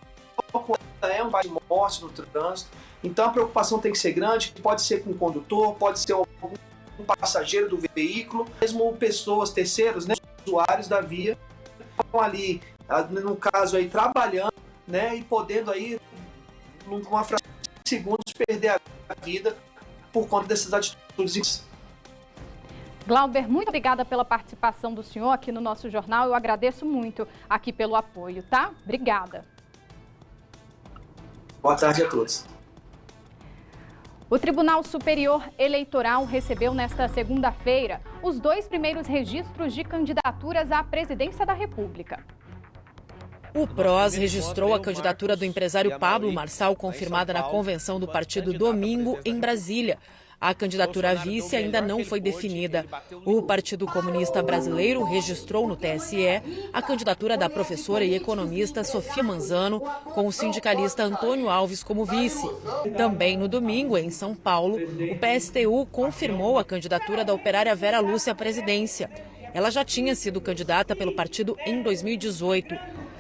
É um de morte no trânsito. Então, a preocupação tem que ser grande, pode ser com o condutor, pode ser algum passageiro do veículo, mesmo pessoas, terceiros, né, usuários da via, estão ali no caso aí, trabalhando, né, e podendo aí, numa fração de segundos, perder a vida por conta dessas atitudes. Glauber, muito obrigada pela participação do senhor aqui no nosso jornal. Eu agradeço muito aqui pelo apoio, tá? Obrigada. Boa tarde a todos. O Tribunal Superior Eleitoral recebeu nesta segunda-feira os 2 primeiros registros de candidaturas à presidência da República. O PROS registrou a candidatura do empresário Pablo Marçal, confirmada na convenção do partido domingo em Brasília. A candidatura a vice ainda não foi definida. O Partido Comunista Brasileiro registrou no TSE a candidatura da professora e economista Sofia Manzano, com o sindicalista Antônio Alves como vice. Também no domingo, em São Paulo, o PSTU confirmou a candidatura da operária Vera Lúcia à presidência. Ela já tinha sido candidata pelo partido em 2018.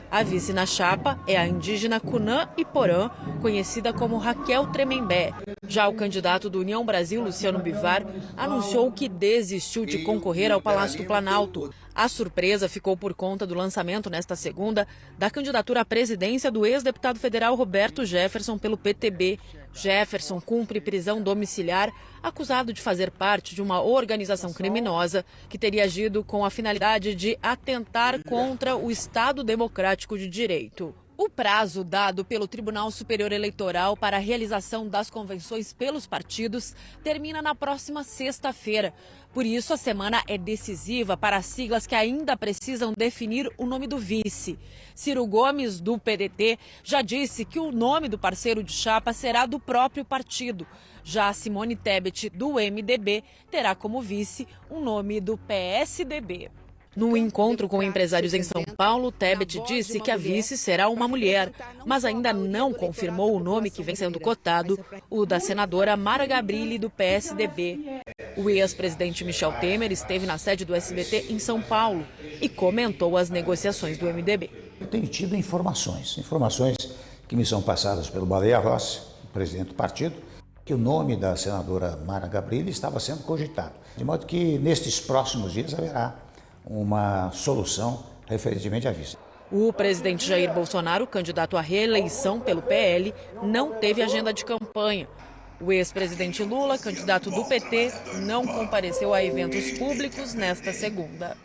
A vice na chapa é a indígena Cunã Iporã, conhecida como Raquel Tremembé. Já o candidato do União Brasil, Luciano Bivar, anunciou que desistiu de concorrer ao Palácio do Planalto. A surpresa ficou por conta do lançamento, nesta segunda, da candidatura à presidência do ex-deputado federal Roberto Jefferson pelo PTB. Jefferson cumpre prisão domiciliar, acusado de fazer parte de uma organização criminosa que teria agido com a finalidade de atentar contra o Estado Democrático de Direito. O prazo dado pelo Tribunal Superior Eleitoral para a realização das convenções pelos partidos termina na próxima sexta-feira. Por isso, a semana é decisiva para as siglas que ainda precisam definir o nome do vice. Ciro Gomes, do PDT, já disse que o nome do parceiro de chapa será do próprio partido. Já Simone Tebet, do MDB, terá como vice o nome do PSDB. No encontro com empresários em São Paulo, Tebet disse que a vice será uma mulher, mas ainda não confirmou o nome que vem sendo cotado, o da senadora Mara Gabrilli, do PSDB. O ex-presidente Michel Temer esteve na sede do SBT em São Paulo e comentou as negociações do MDB. Eu tenho tido informações que me são passadas pelo Baleia Rossi, presidente do partido, que o nome da senadora Mara Gabrilli estava sendo cogitado. De modo que nestes próximos dias haverá uma solução referentemente à vice. O presidente Jair Bolsonaro, candidato à reeleição pelo PL, não teve agenda de campanha. O ex-presidente Lula, candidato do PT, não compareceu a eventos públicos nesta segunda.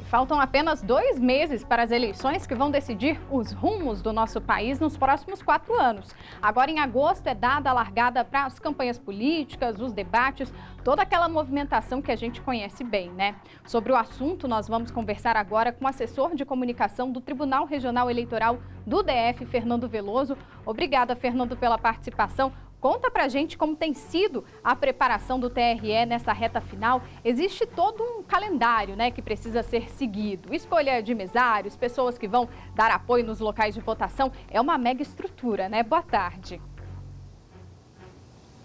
Faltam apenas 2 meses para as eleições que vão decidir os rumos do nosso país nos próximos 4 anos. Agora, em agosto, é dada a largada para as campanhas políticas, os debates, toda aquela movimentação que a gente conhece bem, né? Sobre o assunto, nós vamos conversar agora com o assessor de comunicação do Tribunal Regional Eleitoral do DF, Fernando Veloso. Obrigada, Fernando, pela participação. Conta pra gente como tem sido a preparação do TRE nessa reta final. Existe todo um calendário, né, que precisa ser seguido. Escolha de mesários, pessoas que vão dar apoio nos locais de votação. É uma mega estrutura, né? Boa tarde.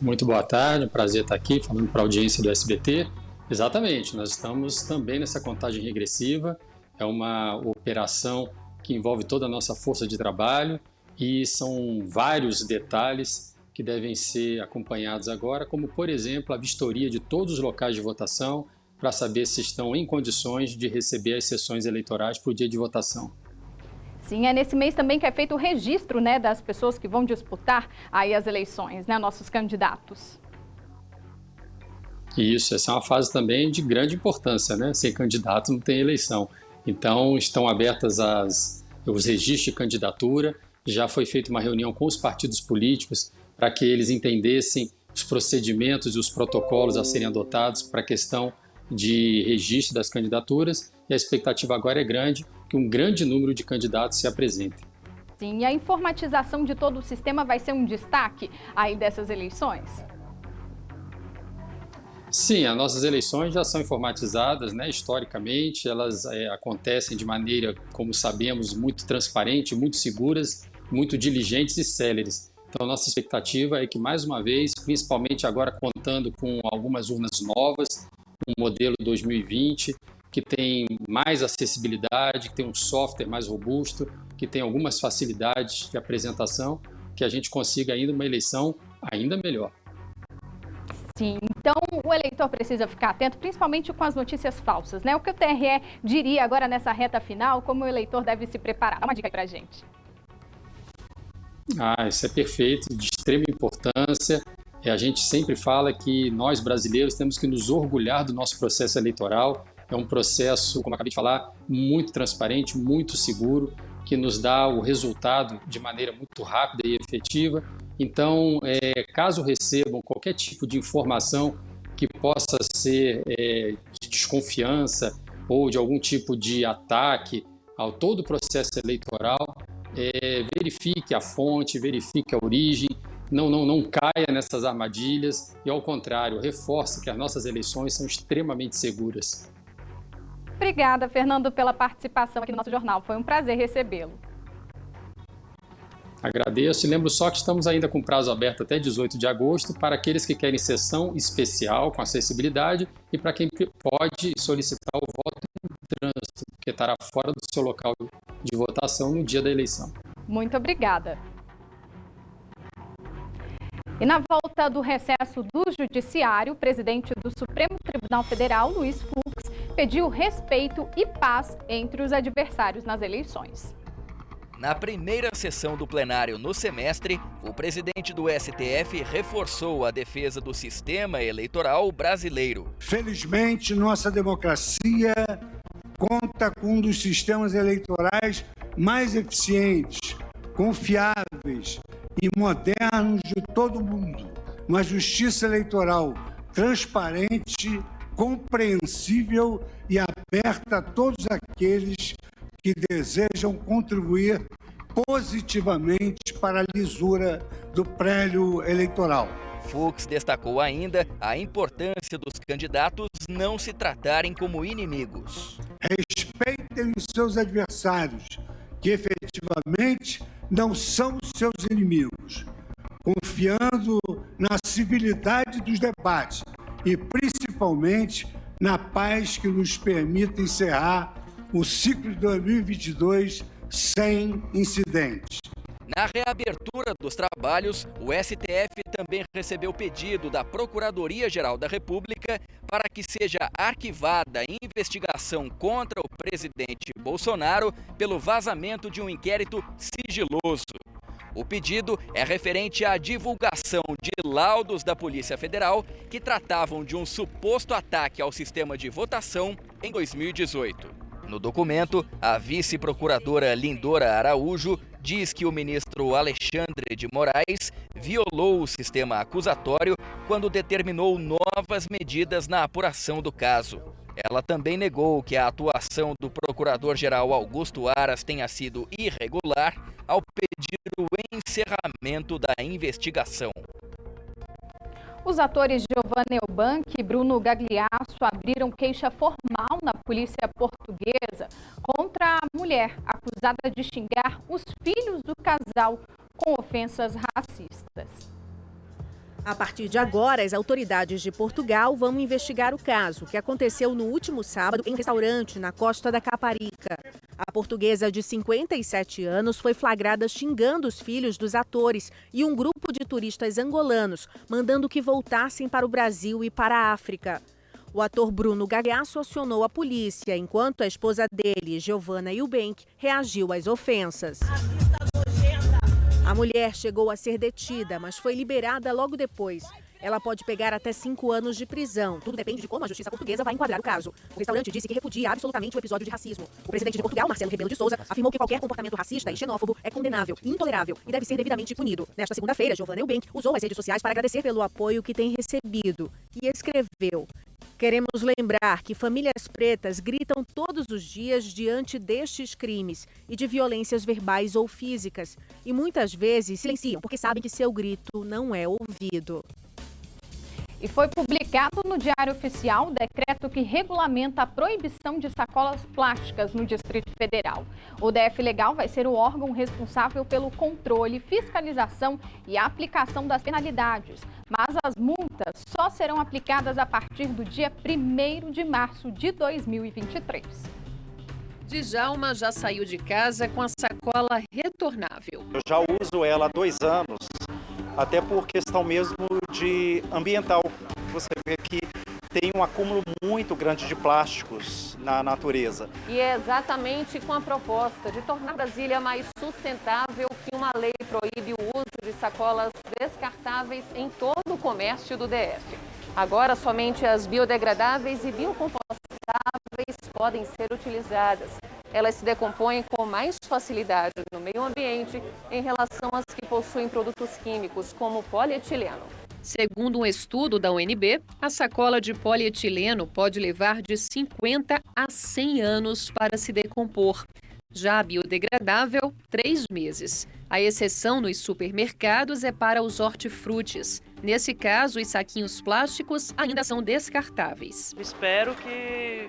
Muito boa tarde, um prazer estar aqui falando para a audiência do SBT. Exatamente, nós estamos também nessa contagem regressiva. É uma operação que envolve toda a nossa força de trabalho e são vários detalhes que devem ser acompanhados agora, como, por exemplo, a vistoria de todos os locais de votação para saber se estão em condições de receber as sessões eleitorais para o dia de votação. Sim, é nesse mês também que é feito o registro, né, das pessoas que vão disputar aí as eleições, né, nossos candidatos. Isso, essa é uma fase também de grande importância, né? Sem candidato não tem eleição. Então, estão abertas os registros de candidatura, já foi feita uma reunião com os partidos políticos para que eles entendessem os procedimentos e os protocolos a serem adotados para a questão de registro das candidaturas, e a expectativa agora é grande, que um grande número de candidatos se apresentem. Sim, e a informatização de todo o sistema vai ser um destaque aí dessas eleições? Sim, as nossas eleições já são informatizadas, né? Historicamente, elas acontecem de maneira, como sabemos, muito transparente, muito seguras, muito diligentes e céleres. Então, nossa expectativa é que, mais uma vez, principalmente agora contando com algumas urnas novas, um modelo 2020, que tem mais acessibilidade, que tem um software mais robusto, que tem algumas facilidades de apresentação, que a gente consiga ainda uma eleição ainda melhor. Sim, então o eleitor precisa ficar atento, principalmente com as notícias falsas, né? O que o TRE diria agora nessa reta final, como o eleitor deve se preparar? Dá uma dica aí pra gente. Isso é perfeito, de extrema importância. A gente sempre fala que nós brasileiros temos que nos orgulhar do nosso processo eleitoral. É um processo, como eu acabei de falar, muito transparente, muito seguro, que nos dá o resultado de maneira muito rápida e efetiva. Então, caso recebam qualquer tipo de informação que possa ser de desconfiança ou de algum tipo de ataque ao todo o processo eleitoral, verifique a fonte, verifique a origem, não caia nessas armadilhas e, ao contrário, reforce que as nossas eleições são extremamente seguras. Obrigada, Fernando, pela participação aqui no nosso jornal. Foi um prazer recebê-lo. Agradeço e lembro só que estamos ainda com prazo aberto até 18 de agosto para aqueles que querem sessão especial com acessibilidade e para quem pode solicitar o voto em trânsito, porque estará fora do seu local de votação no dia da eleição. Muito obrigada. E na volta do recesso do Judiciário, o presidente do Supremo Tribunal Federal, Luiz Fux, pediu respeito e paz entre os adversários nas eleições. Na primeira sessão do plenário no semestre, o presidente do STF reforçou a defesa do sistema eleitoral brasileiro. Felizmente, nossa democracia conta com um dos sistemas eleitorais mais eficientes, confiáveis e modernos de todo o mundo. Uma justiça eleitoral transparente, compreensível e aberta a todos aqueles que desejam contribuir positivamente para a lisura do prélio eleitoral. Fux destacou ainda a importância dos candidatos não se tratarem como inimigos. Respeitem os seus adversários, que efetivamente não são seus inimigos, confiando na civilidade dos debates e principalmente na paz que nos permita encerrar o ciclo de 2022 sem incidentes. Na reabertura dos trabalhos, o STF também recebeu pedido da Procuradoria-Geral da República para que seja arquivada a investigação contra o presidente Bolsonaro pelo vazamento de um inquérito sigiloso. O pedido é referente à divulgação de laudos da Polícia Federal que tratavam de um suposto ataque ao sistema de votação em 2018. No documento, a vice-procuradora Lindora Araújo diz que o ministro Alexandre de Moraes violou o sistema acusatório quando determinou novas medidas na apuração do caso. Ela também negou que a atuação do procurador-geral Augusto Aras tenha sido irregular ao pedir o encerramento da investigação. Os atores Giovanna Eubank e Bruno Gagliasso abriram queixa formal na polícia portuguesa contra a mulher acusada de xingar os filhos do casal com ofensas racistas. A partir de agora, as autoridades de Portugal vão investigar o caso, que aconteceu no último sábado em um restaurante na Costa da Caparica. A portuguesa de 57 anos foi flagrada xingando os filhos dos atores e um grupo de turistas angolanos, mandando que voltassem para o Brasil e para a África. O ator Bruno Gagliasso acionou a polícia, enquanto a esposa dele, Giovanna Eubank, reagiu às ofensas. A mulher chegou a ser detida, mas foi liberada logo depois. Ela pode pegar até 5 anos de prisão. Tudo depende de como a justiça portuguesa vai enquadrar o caso. O restaurante disse que repudia absolutamente o episódio de racismo. O presidente de Portugal, Marcelo Rebelo de Sousa, afirmou que qualquer comportamento racista e xenófobo é condenável, intolerável e deve ser devidamente punido. Nesta segunda-feira, Giovanna Eubank usou as redes sociais para agradecer pelo apoio que tem recebido e escreveu: "Queremos lembrar que famílias pretas gritam todos os dias diante destes crimes e de violências verbais ou físicas. E muitas vezes silenciam porque sabem que seu grito não é ouvido." E foi publicado no Diário Oficial o decreto que regulamenta a proibição de sacolas plásticas no Distrito Federal. O DF Legal vai ser o órgão responsável pelo controle, fiscalização e aplicação das penalidades. Mas as multas só serão aplicadas a partir do dia 1º de março de 2023. Djalma já saiu de casa com a sacola retornável. Eu já uso ela há 2 anos, até por questão mesmo de ambiental. você vê que tem um acúmulo muito grande de plásticos na natureza. E é exatamente com a proposta de tornar Brasília mais sustentável que uma lei proíbe o uso de sacolas descartáveis em todo o comércio do DF. Agora, somente as biodegradáveis e biocompostáveis podem ser utilizadas. Elas se decompõem com mais facilidade no meio ambiente em relação às que possuem produtos químicos, como polietileno. Segundo um estudo da UNB, a sacola de polietileno pode levar de 50 a 100 anos para se decompor. Já a biodegradável, 3 meses. A exceção nos supermercados é para os hortifrutis. Nesse caso, os saquinhos plásticos ainda são descartáveis. Espero que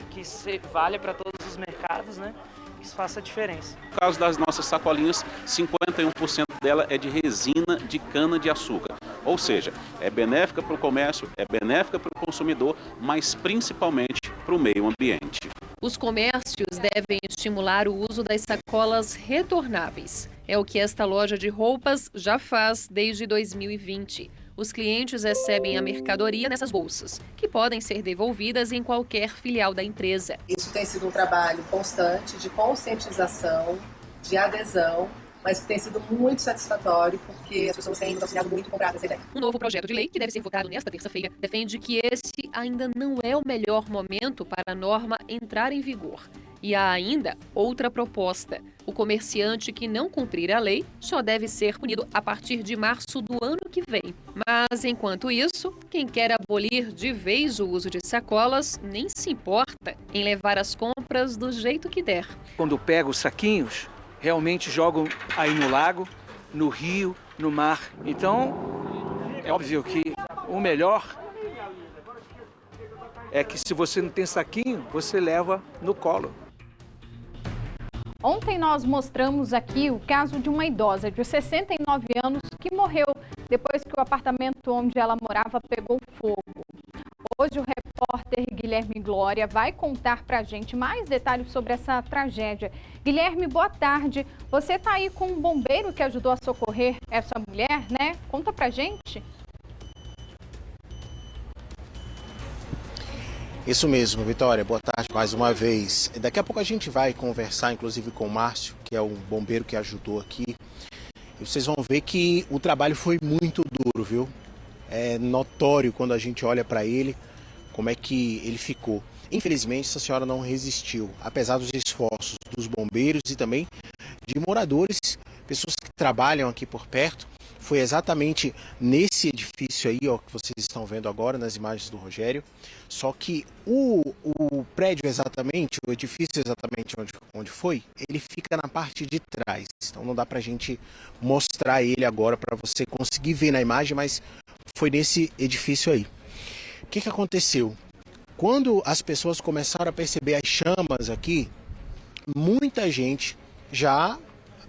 valha para todos os mercados, né? Que isso faça a diferença. No caso das nossas sacolinhas, 51% dela é de resina de cana-de-açúcar. Ou seja, é benéfica para o comércio, é benéfica para o consumidor, mas principalmente para o meio ambiente. Os comércios devem estimular o uso das sacolas retornáveis. É o que esta loja de roupas já faz desde 2020. Os clientes recebem a mercadoria nessas bolsas, que podem ser devolvidas em qualquer filial da empresa. Isso tem sido um trabalho constante de conscientização, de adesão, mas que tem sido muito satisfatório porque as pessoas têm nos auxiliado muito a comprar essa ideia. Um novo projeto de lei, que deve ser votado nesta terça-feira, defende que esse ainda não é o melhor momento para a norma entrar em vigor. E há ainda outra proposta. O comerciante que não cumprir a lei só deve ser punido a partir de março do ano que vem. Mas, enquanto isso, quem quer abolir de vez o uso de sacolas nem se importa em levar as compras do jeito que der. Quando pego os saquinhos, realmente jogam aí no lago, no rio, no mar. Então, é óbvio que o melhor é que se você não tem saquinho, você leva no colo. Ontem nós mostramos aqui o caso de uma idosa de 69 anos que morreu depois que o apartamento onde ela morava pegou fogo. Hoje o repórter Guilherme Glória vai contar pra gente mais detalhes sobre essa tragédia. Guilherme, boa tarde. Você tá aí com um bombeiro que ajudou a socorrer essa mulher, né? Conta pra gente. Isso mesmo, Vitória. Boa tarde mais uma vez. Daqui a pouco a gente vai conversar, inclusive, com o Márcio, que é o bombeiro que ajudou aqui. E vocês vão ver que o trabalho foi muito duro, viu? É notório quando a gente olha para ele, como é que ele ficou. Infelizmente, essa senhora não resistiu, apesar dos esforços dos bombeiros e também de moradores, pessoas que trabalham aqui por perto. Foi exatamente nesse edifício aí, ó, que vocês estão vendo agora nas imagens do Rogério. Só que o prédio exatamente, o edifício exatamente onde foi, ele fica na parte de trás. Então não dá pra gente mostrar ele agora para você conseguir ver na imagem, mas foi nesse edifício aí. O que aconteceu? Quando as pessoas começaram a perceber as chamas aqui, muita gente já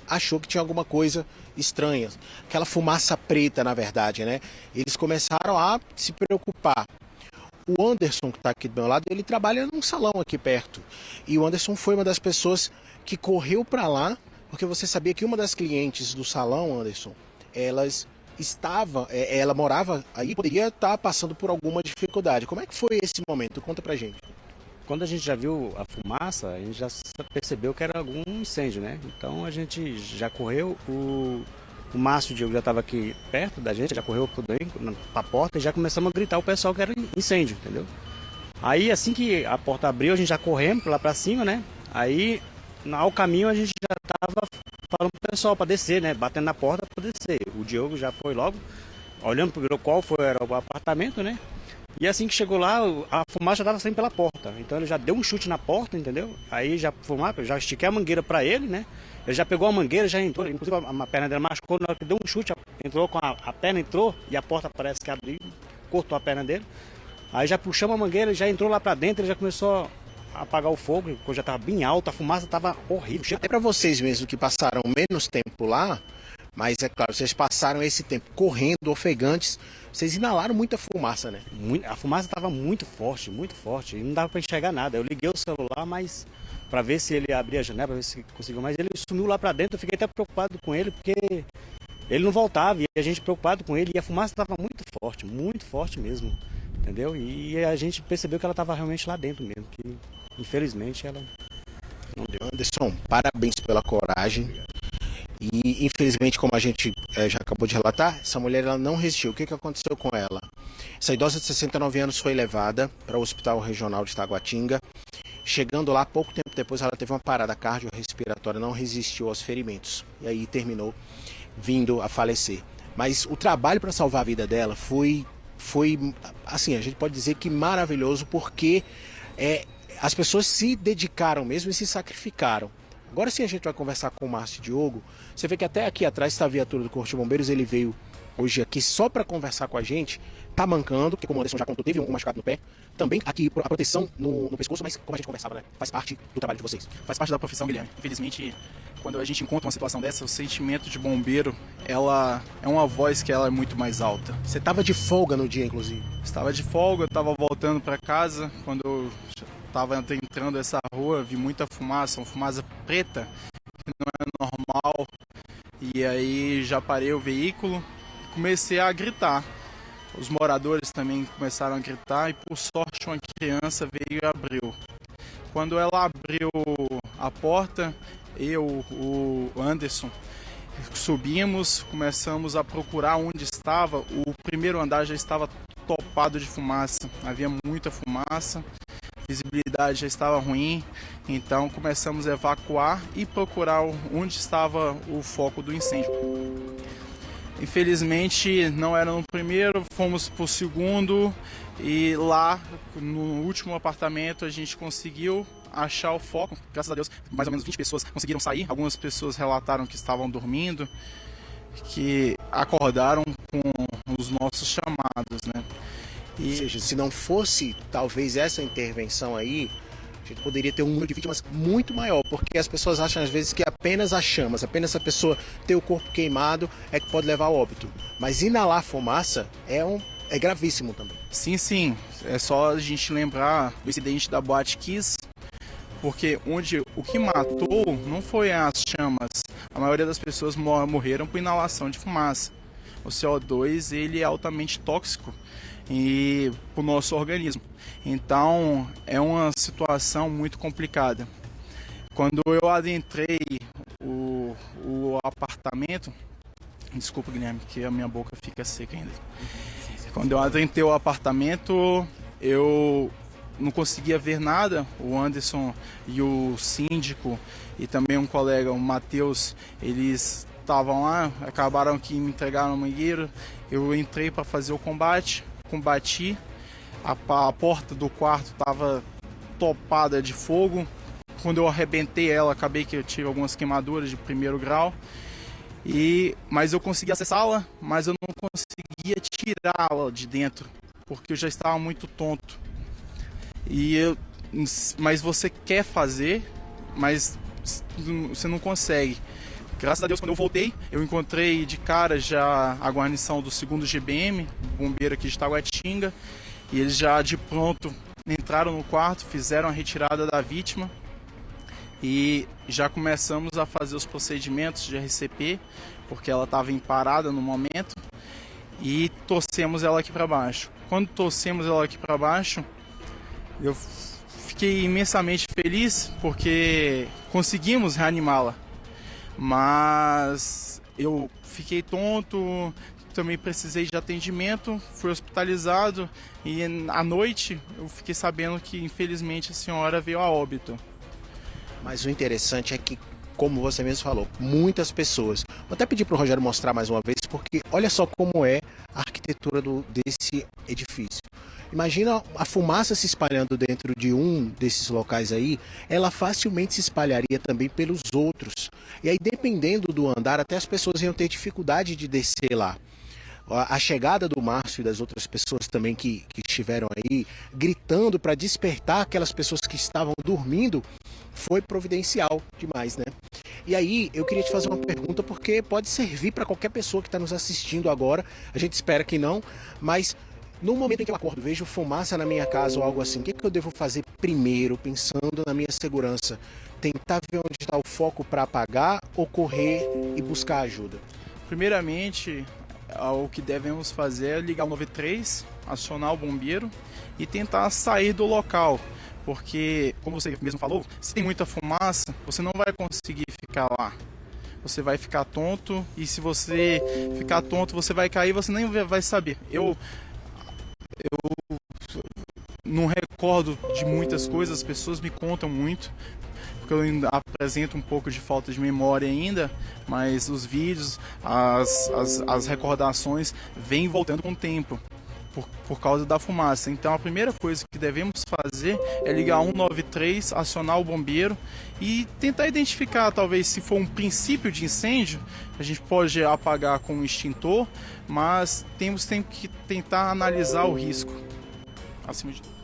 achou que tinha alguma coisa estranha. Aquela fumaça preta, na verdade, né? Eles começaram a se preocupar. O Anderson, que está aqui do meu lado, ele trabalha num salão aqui perto. E o Anderson foi uma das pessoas que correu para lá, porque você sabia que uma das clientes do salão, Anderson, ela morava aí, poderia estar passando por alguma dificuldade. Como é que foi esse momento? Conta pra gente. Quando a gente já viu a fumaça, a gente já percebeu que era algum incêndio, né? Então a gente já correu, o Márcio Diego já estava aqui perto da gente, já correu para a porta e já começamos a gritar o pessoal que era incêndio, entendeu? Aí assim que a porta abriu, a gente já corremos lá para cima, né? Aí ao caminho a gente já estava falando pro pessoal para descer, né? Batendo na porta para descer. O Diogo já foi logo, olhando para qual era o apartamento, né? E assim que chegou lá, a fumaça já estava saindo pela porta. Então ele já deu um chute na porta, entendeu? Aí já estiquei a mangueira para ele, né? Ele já pegou a mangueira, já entrou. Inclusive a perna dele machucou, na hora que deu um chute, entrou com a perna entrou e a porta parece que abriu, cortou a perna dele. Aí já puxamos a mangueira, já entrou lá para dentro, ele já começou a apagar o fogo, porque já estava bem alto, a fumaça estava horrível. É para vocês mesmo que passaram menos tempo lá, mas é claro, vocês passaram esse tempo correndo, ofegantes, vocês inalaram muita fumaça, né? A fumaça estava muito forte, e não dava para enxergar nada. Eu liguei o celular, mas para ver se ele abria a janela, para ver se conseguiu, mas ele sumiu lá para dentro. Eu fiquei até preocupado com ele, porque ele não voltava e a gente preocupado com ele, e a fumaça estava muito forte mesmo. entendeu? E a gente percebeu que ela estava realmente lá dentro mesmo, que infelizmente ela não deu. Anderson, parabéns pela coragem. E infelizmente, como a gente já acabou de relatar, essa mulher ela não resistiu. O que aconteceu com ela? Essa idosa de 69 anos foi levada para o Hospital Regional de Taguatinga. Chegando lá, pouco tempo depois, ela teve uma parada cardiorrespiratória, não resistiu aos ferimentos. E aí terminou vindo a falecer. Mas o trabalho para salvar a vida dela foi, assim, a gente pode dizer que maravilhoso, porque as pessoas se dedicaram mesmo e se sacrificaram. Agora sim a gente vai conversar com o Márcio Diogo. Você vê que até aqui atrás está a viatura do Corpo de Bombeiros, ele veio hoje aqui só para conversar com a gente. Tá mancando, porque como o Anderson já contou, teve um machucado no pé. Também aqui a proteção no pescoço, mas como a gente conversava, né, faz parte do trabalho de vocês. Faz parte da profissão, Guilherme. Infelizmente, quando a gente encontra uma situação dessa, o sentimento de bombeiro, ela é uma voz que ela é muito mais alta. Você estava de folga no dia, inclusive? Estava de folga, eu estava voltando para casa, quando eu estava entrando essa rua, vi muita fumaça, uma fumaça preta, que não é normal. E aí já parei o veículo e comecei a gritar. Os moradores também começaram a gritar e, por sorte, uma criança veio e abriu. Quando ela abriu a porta, eu, o Anderson, subimos, começamos a procurar onde estava. O primeiro andar já estava topado de fumaça, havia muita fumaça, a visibilidade já estava ruim, então começamos a evacuar e procurar onde estava o foco do incêndio. Infelizmente não era no primeiro, fomos para o segundo e lá no último apartamento a gente conseguiu achar o foco. Graças a Deus, mais ou menos 20 pessoas conseguiram sair. Algumas pessoas relataram que estavam dormindo, que acordaram com os nossos chamados, né? Ou seja, se não fosse talvez essa intervenção aí, a gente poderia ter um número de vítimas muito maior, porque as pessoas acham às vezes que apenas as chamas, apenas a pessoa ter o corpo queimado é que pode levar ao óbito. Mas inalar fumaça é gravíssimo também. Sim, sim. É só a gente lembrar do incidente da Boate Kiss, porque o que matou não foi as chamas. A maioria das pessoas morreram por inalação de fumaça. O CO2 ele é altamente tóxico para o nosso organismo. Então é uma situação muito complicada. Quando eu adentrei o apartamento, desculpa, Guilherme, que a minha boca fica seca ainda. Quando eu adentrei o apartamento, eu não conseguia ver nada. O Anderson e o síndico e também um colega, o Matheus, eles estavam lá, acabaram que me entregaram no mangueiro. Eu entrei para fazer o combati. A porta do quarto estava topada de fogo. Quando eu arrebentei ela, acabei que eu tive algumas queimaduras de primeiro grau. Mas eu consegui acessá-la, mas eu não conseguia tirá-la de dentro, porque eu já estava muito tonto. Mas você quer fazer, mas você não consegue. Graças a Deus, quando eu voltei, eu encontrei de cara já a guarnição do 2º GBM, bombeiro aqui de Taguatinga, e eles já de pronto entraram no quarto, fizeram a retirada da vítima e já começamos a fazer os procedimentos de RCP, porque ela estava em parada no momento, e torcemos ela aqui para baixo. Quando torcemos ela aqui para baixo, eu fiquei imensamente feliz porque conseguimos reanimá-la. Mas eu fiquei tonto, também precisei de atendimento, fui hospitalizado e à noite eu fiquei sabendo que infelizmente a senhora veio a óbito. Mas o interessante é que, como você mesmo falou, muitas pessoas... Vou até pedir para o Rogério mostrar mais uma vez, porque olha só como é a arquitetura desse edifício. Imagina a fumaça se espalhando dentro de um desses locais aí, ela facilmente se espalharia também pelos outros. E aí, dependendo do andar, até as pessoas iam ter dificuldade de descer lá. A chegada do Márcio e das outras pessoas também que estiveram aí, gritando para despertar aquelas pessoas que estavam dormindo, foi providencial demais, né? E aí, eu queria te fazer uma pergunta, porque pode servir para qualquer pessoa que está nos assistindo agora, a gente espera que não, mas... No momento em que eu acordo, vejo fumaça na minha casa ou algo assim, o que eu devo fazer primeiro, pensando na minha segurança? Tentar ver onde está o foco para apagar ou correr e buscar ajuda? Primeiramente, o que devemos fazer é ligar o 93 acionar o bombeiro e tentar sair do local. Porque, como você mesmo falou, se tem muita fumaça, você não vai conseguir ficar lá. Você vai ficar tonto, e se você ficar tonto, você vai cair, você nem vai saber. Eu não recordo de muitas coisas, as pessoas me contam muito, porque eu ainda apresento um pouco de falta de memória ainda, mas os vídeos, as recordações vêm voltando com o tempo. Por causa da fumaça. Então a primeira coisa que devemos fazer é ligar 193, acionar o bombeiro e tentar identificar, talvez se for um princípio de incêndio, a gente pode apagar com um extintor, mas temos que tentar analisar o risco. Acima de tudo.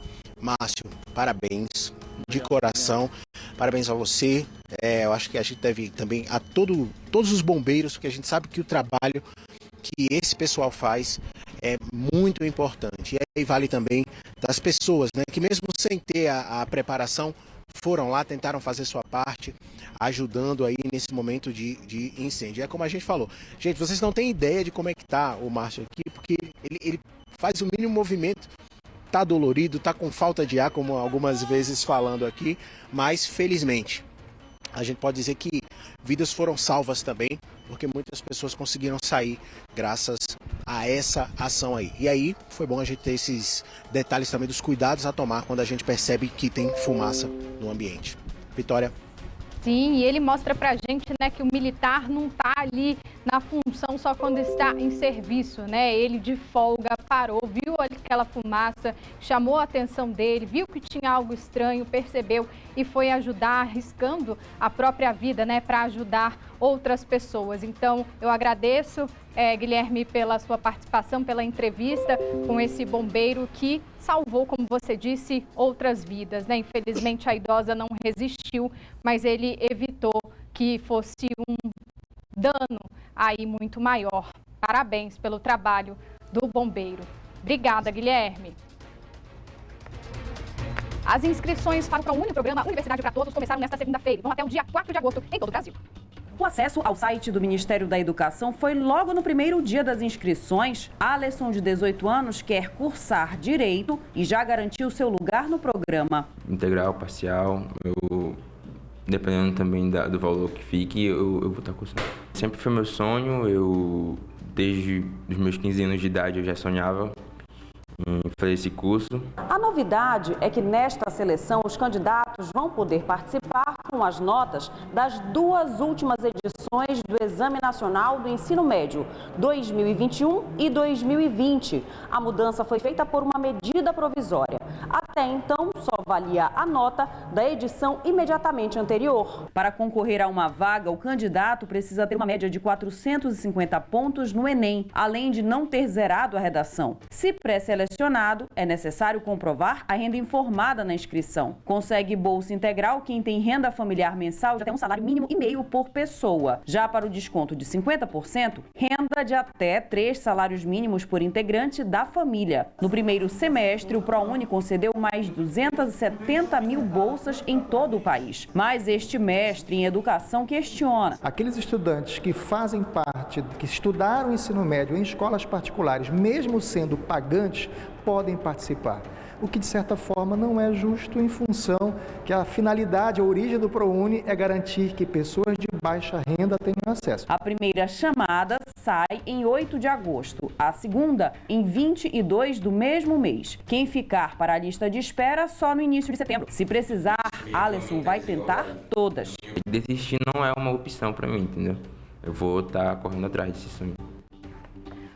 Márcio, parabéns de coração, parabéns a você. Eu acho que a gente deve também a todos os bombeiros, porque a gente sabe que o trabalho que esse pessoal faz é muito importante. E aí vale também das pessoas, né, que mesmo sem ter a preparação, foram lá, tentaram fazer sua parte, ajudando aí nesse momento de incêndio. É como a gente falou. Gente, vocês não têm ideia de como é que tá o Márcio aqui, porque ele faz o mínimo movimento, tá dolorido, tá com falta de ar, como algumas vezes falando aqui, mas felizmente a gente pode dizer que vidas foram salvas também, porque muitas pessoas conseguiram sair graças a essa ação aí. E aí foi bom a gente ter esses detalhes também dos cuidados a tomar quando a gente percebe que tem fumaça no ambiente. Vitória. Sim, e ele mostra pra gente, né, que o militar não tá ali na função só quando está em serviço, né? Ele de folga parou, viu aquela fumaça, chamou a atenção dele, viu que tinha algo estranho, percebeu e foi ajudar, arriscando a própria vida, né, para ajudar outras pessoas. Então, eu agradeço, Guilherme, pela sua participação, pela entrevista com esse bombeiro que salvou, como você disse, outras vidas, né? Infelizmente, a idosa não resistiu, mas ele evitou que fosse um dano aí muito maior. Parabéns pelo trabalho do bombeiro. Obrigada, Guilherme. As inscrições para o ProUni, programa Universidade para Todos, começaram nesta segunda-feira e vão até o dia 4 de agosto em todo o Brasil. O acesso ao site do Ministério da Educação foi logo no primeiro dia das inscrições. Alisson, de 18 anos, quer cursar Direito e já garantiu seu lugar no programa. Integral, parcial, dependendo também do valor que fique, eu vou estar cursando. Sempre foi meu sonho, desde os meus 15 anos de idade eu já sonhava em fazer esse curso. A novidade é que nesta seleção os candidatos vão poder participar com as notas das duas últimas edições do Exame Nacional do Ensino Médio, 2021 e 2020. A mudança foi feita por uma medida provisória. Até então, só valia a nota da edição imediatamente anterior. Para concorrer a uma vaga, o candidato precisa ter uma média de 450 pontos no Enem, além de não ter zerado a redação. Se pré-selecionado, é necessário comprovar a renda informada na inscrição. Consegue bolsa integral quem tem renda familiar mensal de até um salário mínimo e meio por pessoa. Já para o desconto de 50%, renda de até 3 salários mínimos por integrante da família. No primeiro semestre, o ProUni concedeu mais de 270 mil bolsas em todo o país. Mas este mestre em educação questiona. Aqueles estudantes que fazem parte, que estudaram o ensino médio em escolas particulares, mesmo sendo pagantes, podem participar. O que, de certa forma, não é justo em função que a finalidade, a origem do ProUni é garantir que pessoas de baixa renda tenham acesso. A primeira chamada sai em 8 de agosto, a segunda em 22 do mesmo mês. Quem ficar para a lista de espera só no início de setembro. Se precisar, Alisson vai tentar todas. Desistir não é uma opção para mim, entendeu? Eu vou estar correndo atrás desse sonho.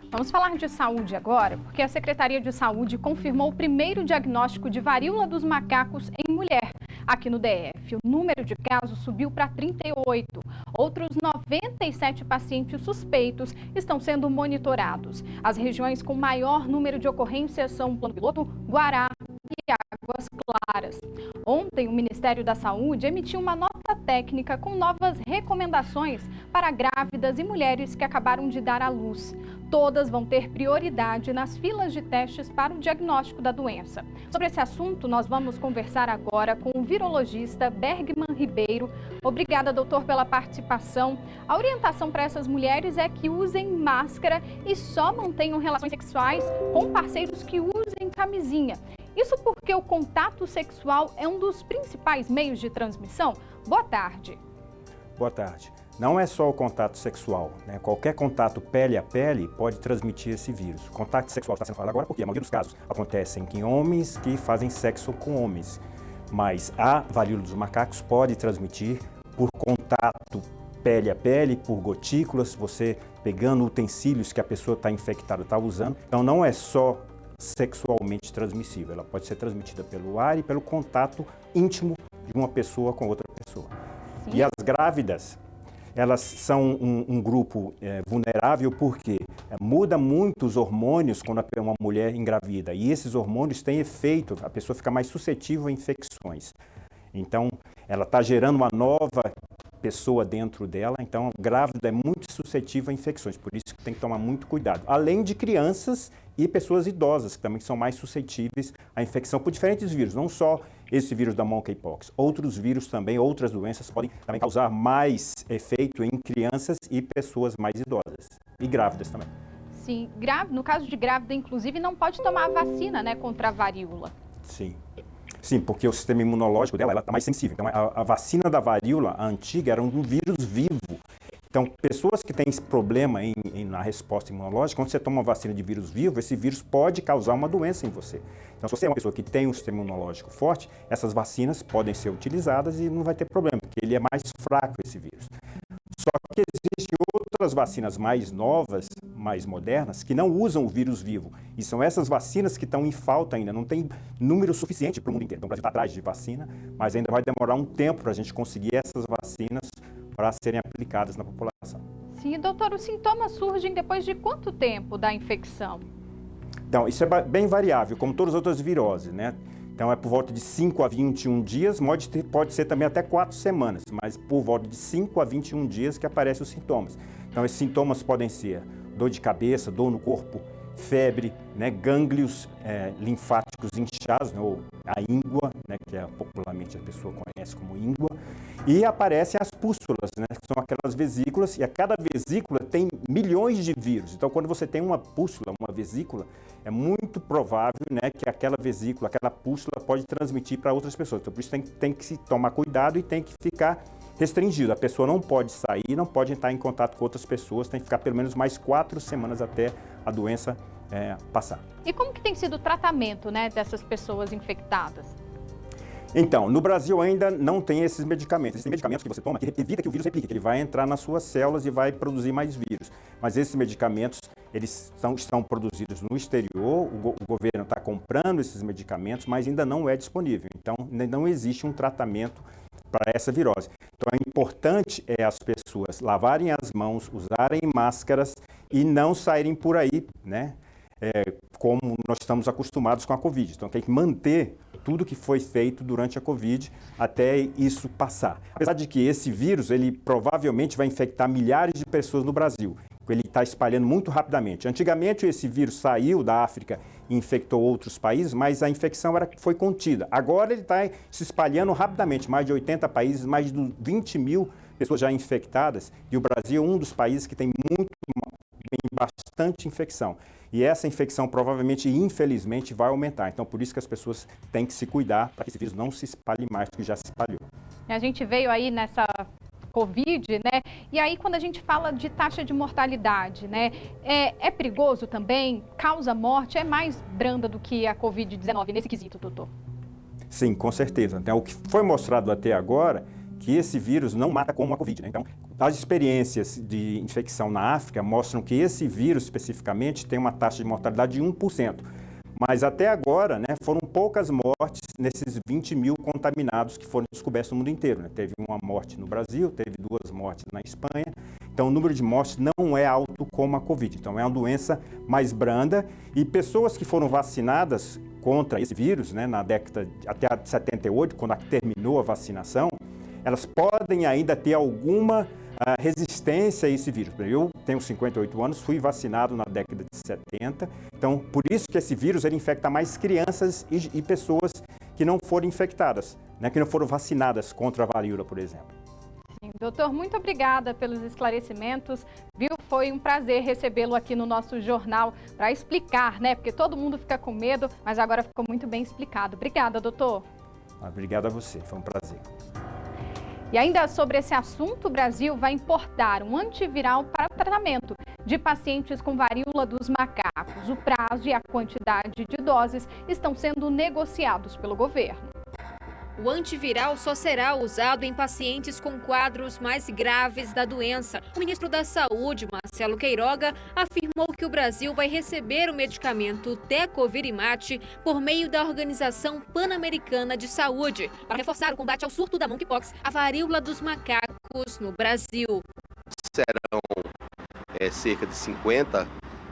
Vamos falar de saúde agora, porque a Secretaria de Saúde confirmou o primeiro diagnóstico de varíola dos macacos em mulher aqui no DF. O número de casos subiu para 38. Outros 97 pacientes suspeitos estão sendo monitorados. As regiões com maior número de ocorrências são Plano Piloto, Guará e Águas Claras. Ontem, o Ministério da Saúde emitiu uma nota técnica com novas recomendações para grávidas e mulheres que acabaram de dar à luz. Todas vão ter prioridade nas filas de testes para o diagnóstico da doença. Sobre esse assunto, nós vamos conversar agora com o virologista Bergman Ribeiro. Obrigada, doutor, pela participação. A orientação para essas mulheres é que usem máscara e só mantenham relações sexuais com parceiros que usem camisinha. Isso porque o contato sexual é um dos principais meios de transmissão? Boa tarde. Boa tarde. Não é só o contato sexual, né? Qualquer contato pele a pele pode transmitir esse vírus. O contato sexual está sendo falado agora porque a maioria dos casos acontecem em homens que fazem sexo com homens. Mas a varíola dos macacos pode transmitir por contato pele a pele, por gotículas, você pegando utensílios que a pessoa está infectada, está usando. Então não é só sexualmente transmissível, ela pode ser transmitida pelo ar e pelo contato íntimo de uma pessoa com outra pessoa. Sim. E as grávidas, elas são um grupo vulnerável porque muda muito os hormônios quando uma mulher engravida. E esses hormônios têm efeito, a pessoa fica mais suscetível a infecções. Então, ela está gerando uma nova pessoa dentro dela, então grávida é muito suscetível a infecções, por isso que tem que tomar muito cuidado. Além de crianças e pessoas idosas, que também são mais suscetíveis à infecção por diferentes vírus, não só esse vírus da monkeypox. Outros vírus também, outras doenças podem também causar mais efeito em crianças e pessoas mais idosas. E grávidas também. Sim, no caso de grávida, inclusive, não pode tomar a vacina, né, contra a varíola. Sim. Sim, porque o sistema imunológico dela está mais sensível. Então, a vacina da varíola, a antiga, era um vírus vivo. Então, pessoas que têm esse problema na resposta imunológica, quando você toma uma vacina de vírus vivo, esse vírus pode causar uma doença em você. Então, se você é uma pessoa que tem um sistema imunológico forte, essas vacinas podem ser utilizadas e não vai ter problema, porque ele é mais fraco, esse vírus. Só que existem outras vacinas mais novas, mais modernas, que não usam o vírus vivo. E são essas vacinas que estão em falta ainda. Não tem número suficiente para o mundo inteiro. Então, o Brasil está atrás de vacina, mas ainda vai demorar um tempo para a gente conseguir essas vacinas para serem aplicadas na população. Sim, doutor, os sintomas surgem depois de quanto tempo da infecção? Então, isso é bem variável, como todas as outras viroses, né? Então, é por volta de 5 a 21 dias, pode ser também até 4 semanas, mas por volta de 5 a 21 dias que aparecem os sintomas. Então, esses sintomas podem ser dor de cabeça, dor no corpo, febre, né, gânglios linfáticos inchados, né, ou a íngua, né, que popularmente a pessoa conhece como íngua, e aparecem as pústulas, né, que são aquelas vesículas, e a cada vesícula tem milhões de vírus. Então, quando você tem uma pústula, uma vesícula, é muito provável, né, que aquela vesícula, aquela pústula pode transmitir para outras pessoas. Então, por isso tem que se tomar cuidado e tem que ficar restringido. A pessoa não pode sair, não pode entrar em contato com outras pessoas, tem que ficar pelo menos mais 4 semanas até a doença passar. E como que tem sido o tratamento, né, dessas pessoas infectadas? Então, no Brasil ainda não tem esses medicamentos. Existem medicamentos que você toma que evita que o vírus replique, que ele vai entrar nas suas células e vai produzir mais vírus. Mas esses medicamentos, eles estão produzidos no exterior, o governo está comprando esses medicamentos, mas ainda não é disponível. Então, não existe um tratamento para essa virose. Então, é importante as pessoas lavarem as mãos, usarem máscaras e não saírem por aí, né? Como nós estamos acostumados com a Covid. Então, tem que manter tudo que foi feito durante a Covid até isso passar. Apesar de que esse vírus, ele provavelmente vai infectar milhares de pessoas no Brasil. Ele está espalhando muito rapidamente. Antigamente, esse vírus saiu da África e infectou outros países, mas a infecção foi contida. Agora ele está se espalhando rapidamente. Mais de 80 países, mais de 20 mil pessoas já infectadas. E o Brasil é um dos países que tem bastante infecção. E essa infecção provavelmente, infelizmente, vai aumentar. Então, por isso que as pessoas têm que se cuidar para que esse vírus não se espalhe mais do que já se espalhou. A gente veio aí nessa Covid, né? E aí, quando a gente fala de taxa de mortalidade, né? É perigoso também? Causa morte? É mais branda do que a Covid-19 nesse quesito, doutor? Sim, com certeza. Então, o que foi mostrado até agora que esse vírus não mata como a Covid, né? Então, as experiências de infecção na África mostram que esse vírus, especificamente, tem uma taxa de mortalidade de 1%. Mas até agora, né, foram poucas mortes nesses 20 mil contaminados que foram descobertos no mundo inteiro, né? Teve uma morte no Brasil, teve 2 mortes na Espanha. Então, o número de mortes não é alto como a Covid. Então, é uma doença mais branda. E pessoas que foram vacinadas contra esse vírus, né, na década até 78, quando terminou a vacinação, elas podem ainda ter alguma resistência a esse vírus. Eu tenho 58 anos, fui vacinado na década de 70, então por isso que esse vírus ele infecta mais crianças e pessoas que não foram infectadas, né, que não foram vacinadas contra a varíola, por exemplo. Sim, doutor, muito obrigada pelos esclarecimentos, viu? Foi um prazer recebê-lo aqui no nosso jornal para explicar, né? Porque todo mundo fica com medo, mas agora ficou muito bem explicado. Obrigada, doutor. Obrigado a você, foi um prazer. E ainda sobre esse assunto, o Brasil vai importar um antiviral para o tratamento de pacientes com varíola dos macacos. O prazo e a quantidade de doses estão sendo negociados pelo governo. O antiviral só será usado em pacientes com quadros mais graves da doença. O ministro da Saúde, Marcelo Queiroga, afirmou que o Brasil vai receber o medicamento Tecovirimat por meio da Organização Pan-Americana de Saúde, para reforçar o combate ao surto da monkeypox, a varíola dos macacos no Brasil. Serão cerca de 50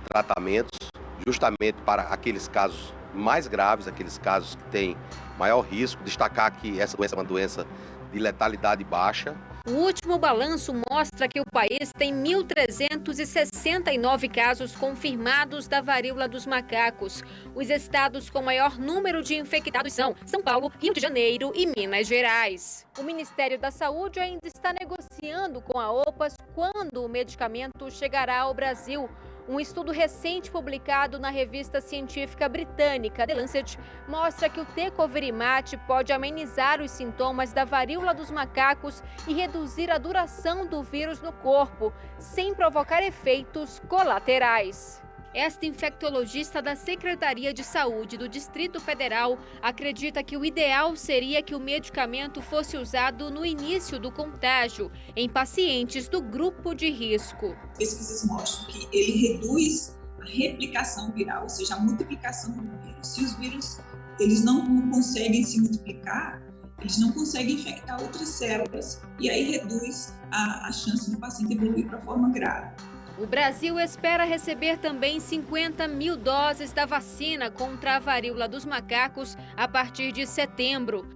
tratamentos, justamente para aqueles casos mais graves, aqueles casos que têm maior risco. Destacar que essa doença é uma doença de letalidade baixa. O último balanço mostra que o país tem 1.369 casos confirmados da varíola dos macacos. Os estados com maior número de infectados são São Paulo, Rio de Janeiro e Minas Gerais. O Ministério da Saúde ainda está negociando com a OPAS quando o medicamento chegará ao Brasil. Um estudo recente publicado na revista científica britânica The Lancet mostra que o Tecovirimat pode amenizar os sintomas da varíola dos macacos e reduzir a duração do vírus no corpo, sem provocar efeitos colaterais. Esta infectologista da Secretaria de Saúde do Distrito Federal acredita que o ideal seria que o medicamento fosse usado no início do contágio, em pacientes do grupo de risco. Pesquisas mostram que ele reduz a replicação viral, ou seja, a multiplicação do vírus. Se os vírus eles não conseguem se multiplicar, eles não conseguem infectar outras células e aí reduz a chance do paciente evoluir para a forma grave. O Brasil espera receber também 50 mil doses da vacina contra a varíola dos macacos a partir de setembro.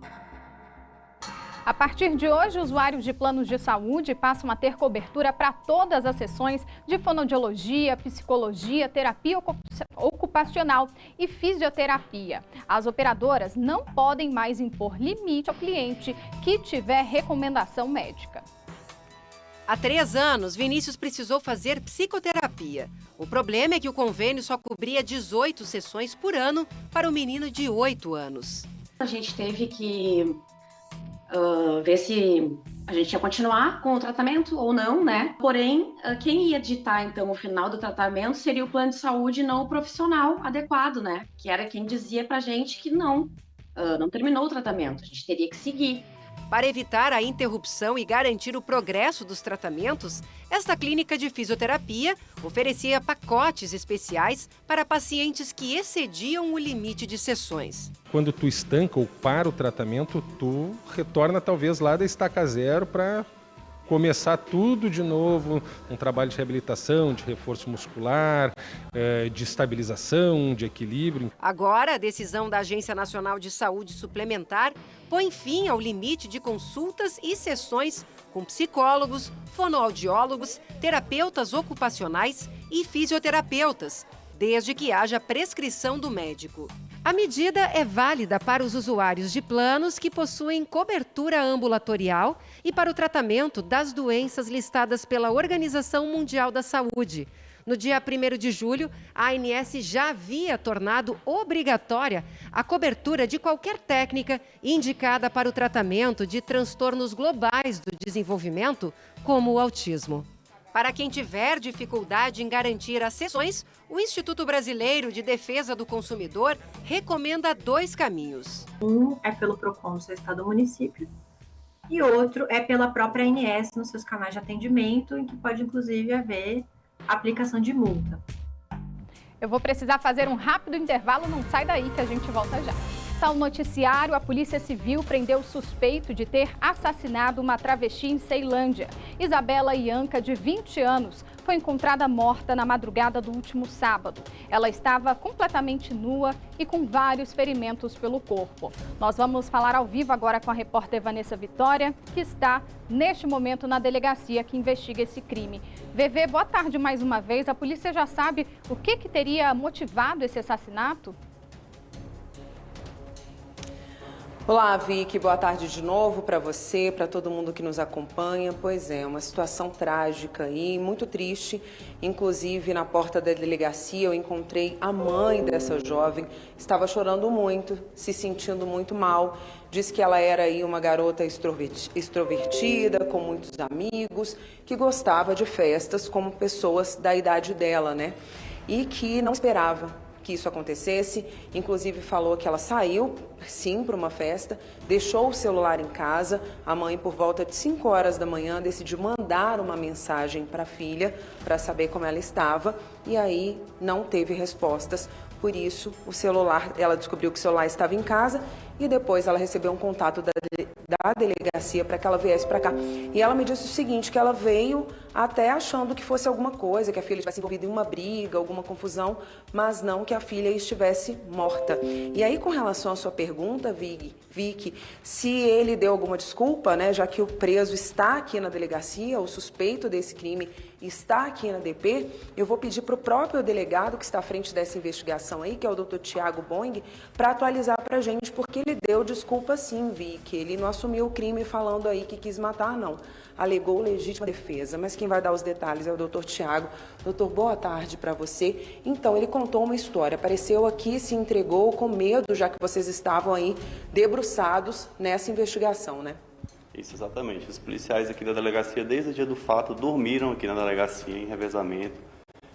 A partir de hoje, usuários de planos de saúde passam a ter cobertura para todas as sessões de fonoaudiologia, psicologia, terapia ocupacional e fisioterapia. As operadoras não podem mais impor limite ao cliente que tiver recomendação médica. Há 3 anos, Vinícius precisou fazer psicoterapia. O problema é que o convênio só cobria 18 sessões por ano para o menino de 8 anos. A gente teve que ver se a gente ia continuar com o tratamento ou não, né? Porém, quem ia ditar, então, o final do tratamento seria o plano de saúde, não o profissional adequado, né? Que era quem dizia pra gente que não terminou o tratamento, a gente teria que seguir. Para evitar a interrupção e garantir o progresso dos tratamentos, esta clínica de fisioterapia oferecia pacotes especiais para pacientes que excediam o limite de sessões. Quando tu estanca ou para o tratamento, tu retorna talvez lá da estaca zero para começar tudo de novo, um trabalho de reabilitação, de reforço muscular, de estabilização, de equilíbrio. Agora, a decisão da Agência Nacional de Saúde Suplementar põe fim ao limite de consultas e sessões com psicólogos, fonoaudiólogos, terapeutas ocupacionais e fisioterapeutas, desde que haja prescrição do médico. A medida é válida para os usuários de planos que possuem cobertura ambulatorial e para o tratamento das doenças listadas pela Organização Mundial da Saúde. No dia 1º de julho, a ANS já havia tornado obrigatória a cobertura de qualquer técnica indicada para o tratamento de transtornos globais do desenvolvimento, como o autismo. Para quem tiver dificuldade em garantir as sessões, o Instituto Brasileiro de Defesa do Consumidor recomenda 2 caminhos. Um é pelo PROCON do seu estado ou município, e outro é pela própria ANS nos seus canais de atendimento, em que pode inclusive haver aplicação de multa. Eu vou precisar fazer um rápido intervalo, não sai daí que a gente volta já. Volta ao noticiário, a Polícia Civil prendeu o suspeito de ter assassinado uma travesti em Ceilândia. Isabela Ianca, de 20 anos, foi encontrada morta na madrugada do último sábado. Ela estava completamente nua e com vários ferimentos pelo corpo. Nós vamos falar ao vivo agora com a repórter Vanessa Vitória, que está neste momento na delegacia que investiga esse crime. VV, boa tarde mais uma vez. A polícia já sabe o que teria motivado esse assassinato? Olá, Vicky, boa tarde de novo para você, para todo mundo que nos acompanha. Pois é, uma situação trágica e muito triste. Inclusive, na porta da delegacia, eu encontrei a mãe dessa jovem. Estava chorando muito, se sentindo muito mal. Diz que ela era aí uma garota extrovertida, com muitos amigos, que gostava de festas como pessoas da idade dela, né? E que não esperava que isso acontecesse, inclusive falou que ela saiu, sim, para uma festa, deixou o celular em casa. A mãe, por volta de 5 horas da manhã, decidiu mandar uma mensagem para a filha para saber como ela estava e aí não teve respostas. Por isso, o celular, ela descobriu que o celular estava em casa e depois ela recebeu um contato da delegacia para que ela viesse para cá. E ela me disse o seguinte, que ela veio até achando que fosse alguma coisa, que a filha estivesse envolvida em uma briga, alguma confusão, mas não que a filha estivesse morta. E aí, com relação à sua pergunta, Vicky, se ele deu alguma desculpa, né, já que o preso está aqui na delegacia, o suspeito desse crime está aqui na DP, eu vou pedir para o próprio delegado que está à frente dessa investigação aí, que é o Dr. Tiago Boing, para atualizar para a gente, porque ele deu desculpa sim, Vicky. Ele não assumiu o crime falando aí que quis matar, não. Alegou legítima defesa, mas quem vai dar os detalhes é o Dr. Tiago. Doutor, boa tarde para você. Então, ele contou uma história, apareceu aqui, se entregou com medo, já que vocês estavam aí debruçados nessa investigação, né? Isso, exatamente. Os policiais aqui da delegacia, desde o dia do fato, dormiram aqui na delegacia em revezamento,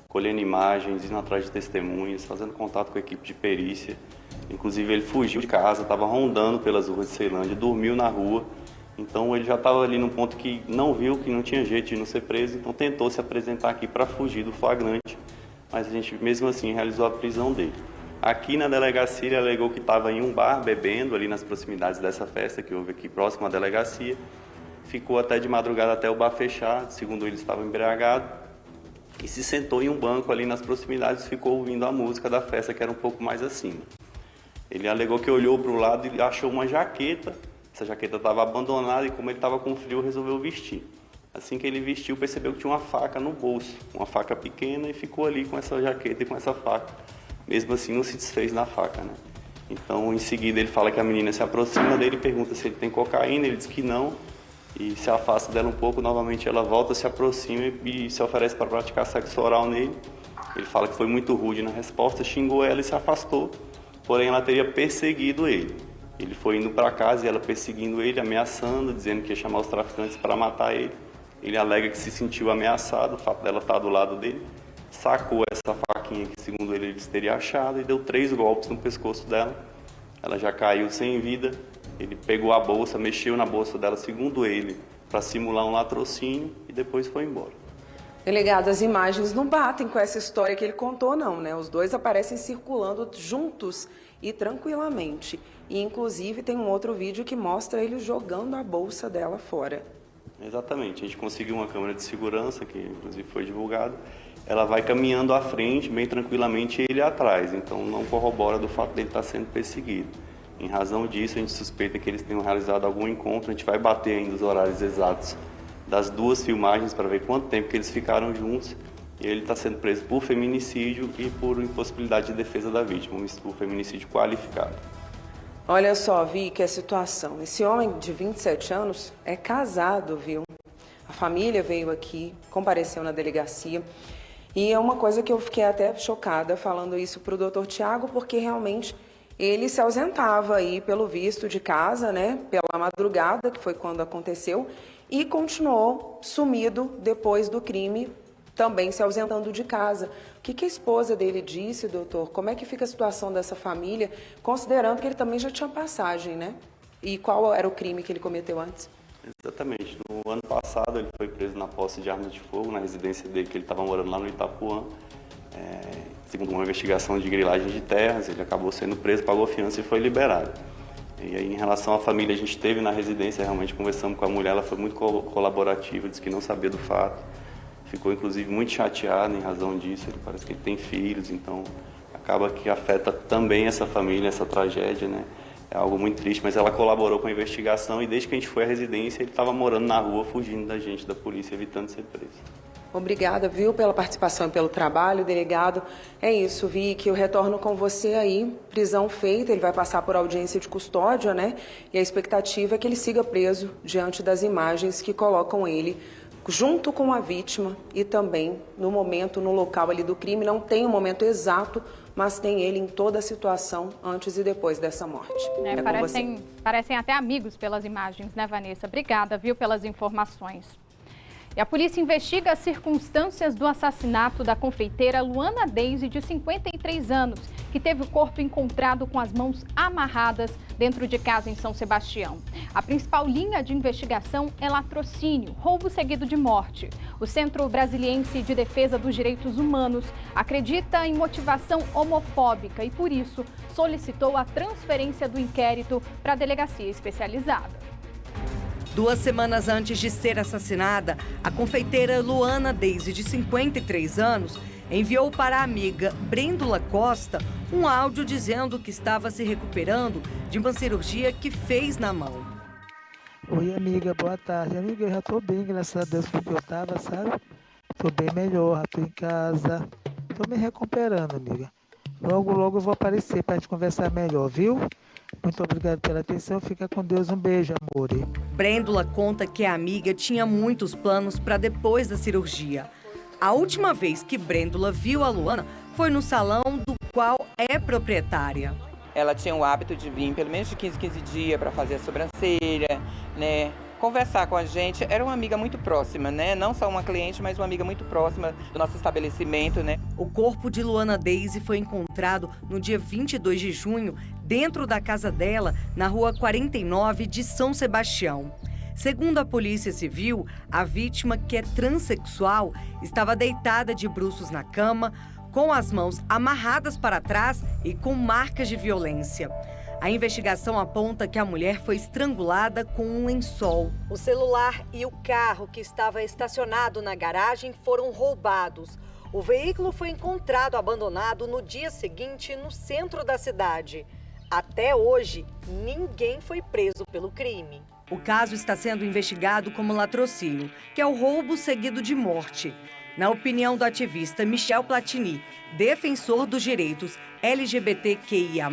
colhendo imagens, indo atrás de testemunhas, fazendo contato com a equipe de perícia. Inclusive, ele fugiu de casa, estava rondando pelas ruas de Ceilândia, dormiu na rua. Então, ele já estava ali num ponto que não viu, que não tinha jeito de não ser preso, então tentou se apresentar aqui para fugir do flagrante, mas a gente, mesmo assim, realizou a prisão dele. Aqui na delegacia, ele alegou que estava em um bar bebendo ali nas proximidades dessa festa que houve aqui próximo à delegacia. Ficou até de madrugada até o bar fechar, segundo ele estava embriagado. E se sentou em um banco ali nas proximidades e ficou ouvindo a música da festa, que era um pouco mais acima. Ele alegou que olhou para o lado e achou uma jaqueta. Essa jaqueta estava abandonada e como ele estava com frio, resolveu vestir. Assim que ele vestiu, percebeu que tinha uma faca no bolso, uma faca pequena, e ficou ali com essa jaqueta e com essa faca. Mesmo assim, não se desfez da faca, né? Então, em seguida, ele fala que a menina se aproxima dele, pergunta se ele tem cocaína, ele diz que não, e se afasta dela um pouco, novamente ela volta, se aproxima e se oferece para praticar sexo oral nele. Ele fala que foi muito rude na resposta, xingou ela e se afastou, porém ela teria perseguido ele. Ele foi indo para casa e ela perseguindo ele, ameaçando, dizendo que ia chamar os traficantes para matar ele. Ele alega que se sentiu ameaçado, o fato dela estar do lado dele, sacou essa faquinha que, segundo ele teria achado, e deu 3 golpes no pescoço dela. Ela já caiu sem vida. Ele pegou a bolsa, mexeu na bolsa dela, segundo ele, para simular um latrocínio e depois foi embora. Delegado, as imagens não batem com essa história que ele contou, não, né? Os dois aparecem circulando juntos e tranquilamente. E, inclusive, tem um outro vídeo que mostra ele jogando a bolsa dela fora. Exatamente. A gente conseguiu uma câmera de segurança, que inclusive foi divulgada. Ela vai caminhando à frente, bem tranquilamente, e ele atrás. Então, não corrobora do fato dele estar sendo perseguido. Em razão disso, a gente suspeita que eles tenham realizado algum encontro. A gente vai bater ainda os horários exatos das 2 filmagens para ver quanto tempo que eles ficaram juntos. E ele está sendo preso por feminicídio e por impossibilidade de defesa da vítima, um feminicídio qualificado. Olha só, Vi, que a situação. Esse homem de 27 anos é casado, viu? A família veio aqui, compareceu na delegacia. E é uma coisa que eu fiquei até chocada falando isso para o doutor Tiago, porque realmente ele se ausentava aí, pelo visto, de casa, né? Pela madrugada, que foi quando aconteceu, e continuou sumido depois do crime, também se ausentando de casa. O que a esposa dele disse, doutor? Como é que fica a situação dessa família, considerando que ele também já tinha passagem, né? E qual era o crime que ele cometeu antes? Exatamente. No ano passado, ele foi preso na posse de armas de fogo, na residência dele, que ele estava morando lá no Itapuã. Segundo uma investigação de grilagem de terras, ele acabou sendo preso, pagou fiança e foi liberado. E aí, em relação à família, a gente esteve na residência, realmente conversamos com a mulher, ela foi muito colaborativa, disse que não sabia do fato. Ficou, inclusive, muito chateado em razão disso, ele parece que ele tem filhos, então acaba que afeta também essa família, essa tragédia, né? É algo muito triste, mas ela colaborou com a investigação e desde que a gente foi à residência, ele estava morando na rua, fugindo da gente, da polícia, evitando ser preso. Obrigada, viu, pela participação e pelo trabalho, delegado. É isso, Vicky, eu retorno com você aí, prisão feita, ele vai passar por audiência de custódia, né? E a expectativa é que ele siga preso diante das imagens que colocam ele junto com a vítima e também no momento, no local ali do crime. Não tem o momento exato, mas tem ele em toda a situação antes e depois dessa morte. Parecem até amigos pelas imagens, né, Vanessa? Obrigada, viu, pelas informações. E a polícia investiga as circunstâncias do assassinato da confeiteira Luana Deise, de 53 anos, que teve o corpo encontrado com as mãos amarradas dentro de casa em São Sebastião. A principal linha de investigação é latrocínio, roubo seguido de morte. O Centro Brasiliense de Defesa dos Direitos Humanos acredita em motivação homofóbica e, por isso, solicitou a transferência do inquérito para a delegacia especializada. 2 semanas antes de ser assassinada, a confeiteira Luana Deise, de 53 anos, enviou para a amiga Brêndula Costa um áudio dizendo que estava se recuperando de uma cirurgia que fez na mão. Oi, amiga, boa tarde. Amiga, eu já tô bem, graças a Deus, porque eu tava, sabe? Tô bem melhor, já tô em casa. Tô me recuperando, amiga. Logo eu vou aparecer pra gente conversar melhor, viu? Muito obrigado pela atenção. Fica com Deus. Um beijo, amor. Brêndula conta que a amiga tinha muitos planos para depois da cirurgia. A última vez que Brêndula viu a Luana foi no salão do qual é proprietária. Ela tinha o hábito de vir pelo menos de 15 dias para fazer a sobrancelha, né? Conversar com a gente. Era uma amiga muito próxima, né? Não só uma cliente, mas uma amiga muito próxima do nosso estabelecimento, né? O corpo de Luana Deise foi encontrado no dia 22 de junho, dentro da casa dela, na rua 49 de São Sebastião. Segundo a Polícia Civil, a vítima, que é transexual, estava deitada de bruços na cama, com as mãos amarradas para trás e com marcas de violência. A investigação aponta que a mulher foi estrangulada com um lençol. O celular e o carro que estava estacionado na garagem foram roubados. O veículo foi encontrado abandonado no dia seguinte no centro da cidade. Até hoje, ninguém foi preso pelo crime. O caso está sendo investigado como latrocínio, que é o roubo seguido de morte. Na opinião do ativista Michel Platini, defensor dos direitos LGBTQIA+,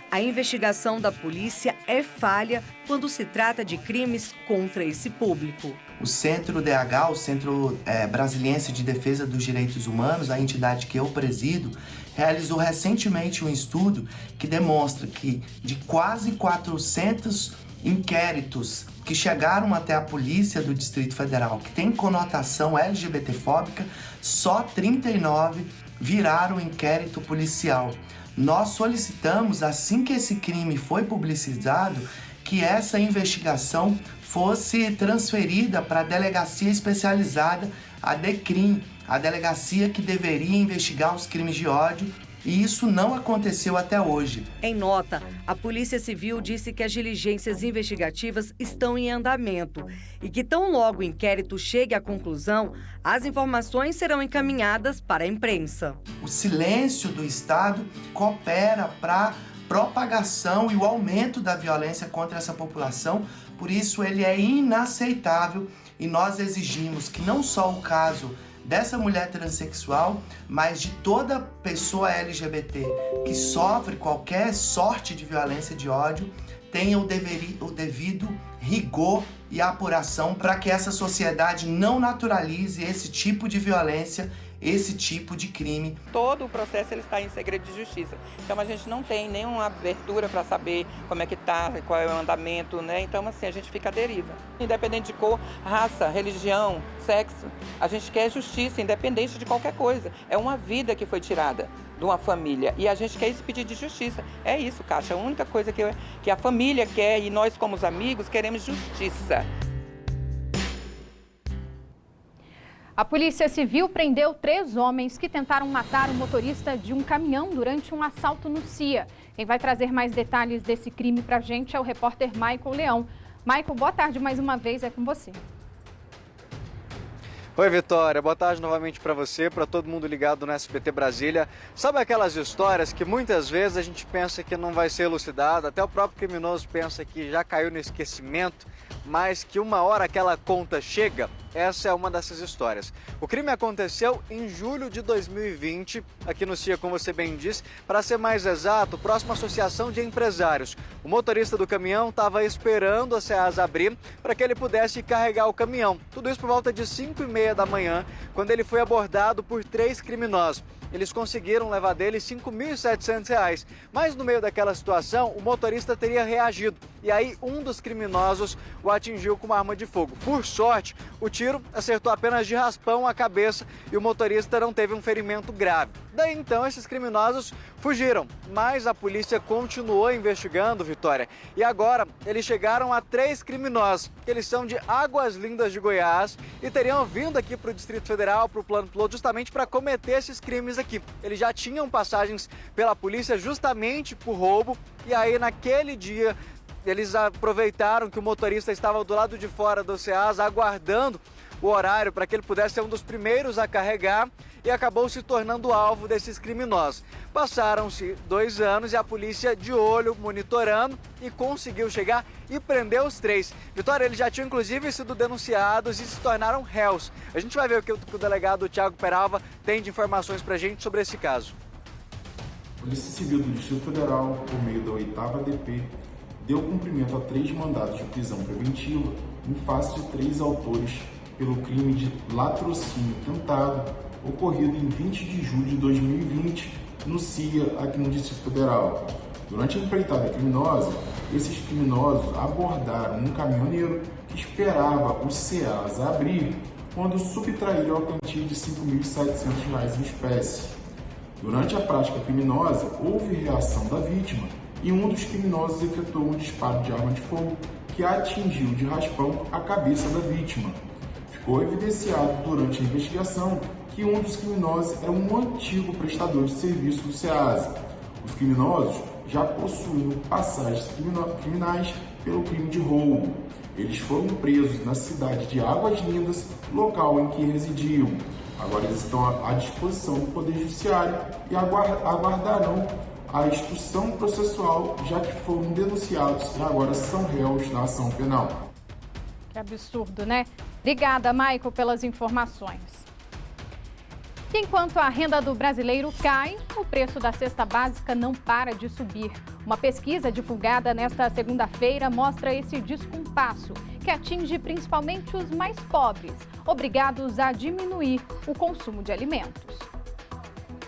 a investigação da polícia é falha quando se trata de crimes contra esse público. O Centro DH, o Centro Brasiliense de Defesa dos Direitos Humanos, a entidade que eu presido, realizou recentemente um estudo que demonstra que de quase 400 inquéritos que chegaram até a polícia do Distrito Federal, que tem conotação LGBTfóbica, só 39 viraram inquérito policial. Nós solicitamos, assim que esse crime foi publicizado, que essa investigação fosse transferida para a delegacia especializada, a DECRIM, a delegacia que deveria investigar os crimes de ódio, e isso não aconteceu até hoje. Em nota, a Polícia Civil disse que as diligências investigativas estão em andamento e que tão logo o inquérito chegue à conclusão, as informações serão encaminhadas para a imprensa. O silêncio do Estado coopera para a propagação e o aumento da violência contra essa população, por isso ele é inaceitável e nós exigimos que não só o caso dessa mulher transexual, mas de toda pessoa LGBT que sofre qualquer sorte de violência de ódio, tenha o devido rigor e apuração para que essa sociedade não naturalize esse tipo de violência, esse tipo de crime. Todo o processo ele está em segredo de justiça, então a gente não tem nenhuma abertura para saber como é que está, qual é o andamento, né? Então assim, a gente fica à deriva. Independente de cor, raça, religião, sexo, a gente quer justiça, independente de qualquer coisa. É uma vida que foi tirada de uma família e a gente quer esse pedido de justiça. É isso, Kátia, a única coisa que a família quer e nós como os amigos queremos justiça. A Polícia Civil prendeu 3 homens que tentaram matar o motorista de um caminhão durante um assalto no CIA. Quem vai trazer mais detalhes desse crime pra gente é o repórter Michael Leão. Michael, boa tarde mais uma vez, é com você. Oi, Vitória. Boa tarde novamente para você, para todo mundo ligado no SBT Brasília. Sabe aquelas histórias que muitas vezes a gente pensa que não vai ser elucidada, até o próprio criminoso pensa que já caiu no esquecimento, mas que uma hora aquela conta chega? Essa é uma dessas histórias. O crime aconteceu em julho de 2020, aqui no CIA, como você bem disse. Para ser mais exato, próxima associação de empresários. O motorista do caminhão estava esperando a SEASA abrir para que ele pudesse carregar o caminhão. Tudo isso por volta de 5h30 da manhã, quando ele foi abordado por 3 criminosos. Eles conseguiram levar dele R$ 5.700, mas no meio daquela situação, o motorista teria reagido. E aí, um dos criminosos o atingiu com uma arma de fogo. Por sorte, o tiro acertou apenas de raspão a cabeça e o motorista não teve um ferimento grave. Daí então, esses criminosos fugiram, mas a polícia continuou investigando, Vitória. E agora, eles chegaram a 3 criminosos. Eles são de Águas Lindas de Goiás e teriam vindo aqui para o Distrito Federal, para o Plano Piloto, justamente para cometer esses crimes aqui. Eles já tinham passagens pela polícia justamente por roubo e aí naquele dia eles aproveitaram que o motorista estava do lado de fora do SEASA aguardando o horário para que ele pudesse ser um dos primeiros a carregar e acabou se tornando alvo desses criminosos. Passaram-se 2 anos e a polícia de olho, monitorando e conseguiu chegar e prender os 3. Vitória, eles já tinham inclusive sido denunciados e se tornaram réus. A gente vai ver o que o delegado Thiago Peralva tem de informações para a gente sobre esse caso. A Polícia Civil do Distrito Federal, por meio da 8ª DP, deu cumprimento a 3 mandados de prisão preventiva em face de 3 autores pelo crime de latrocínio tentado ocorrido em 20 de julho de 2020 no CIA, aqui no Distrito Federal. Durante a empreitada criminosa, esses criminosos abordaram um caminhoneiro que esperava o SEASA abrir quando subtraíram a quantia de R$ 5.700 em espécie. Durante a prática criminosa, houve reação da vítima e um dos criminosos efetuou um disparo de arma de fogo que atingiu de raspão a cabeça da vítima. Ficou evidenciado durante a investigação que um dos criminosos era um antigo prestador de serviço do SEASA. Os criminosos já possuíam passagens criminais pelo crime de roubo. Eles foram presos na cidade de Águas Lindas, local em que residiam. Agora eles estão à disposição do Poder Judiciário e aguardarão a instrução processual, já que foram denunciados e agora são réus na ação penal. Que absurdo, né? Obrigada, Michael, pelas informações. Enquanto a renda do brasileiro cai, o preço da cesta básica não para de subir. Uma pesquisa divulgada nesta segunda-feira mostra esse descompasso, que atinge principalmente os mais pobres, obrigados a diminuir o consumo de alimentos.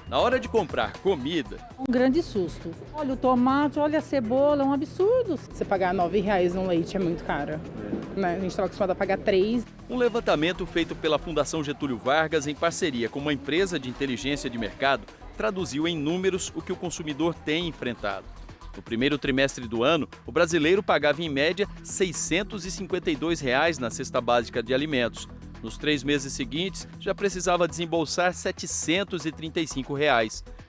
Na hora de comprar comida... Um grande susto. Olha o tomate, olha a cebola, é um absurdo. Você pagar R$9 no leite é muito caro. Né? A gente estava acostumado a pagar 3. Um levantamento feito pela Fundação Getúlio Vargas em parceria com uma empresa de inteligência de mercado traduziu em números o que o consumidor tem enfrentado. No primeiro trimestre do ano, o brasileiro pagava em média R$ 652 na cesta básica de alimentos. Nos 3 meses seguintes, já precisava desembolsar R$ 735,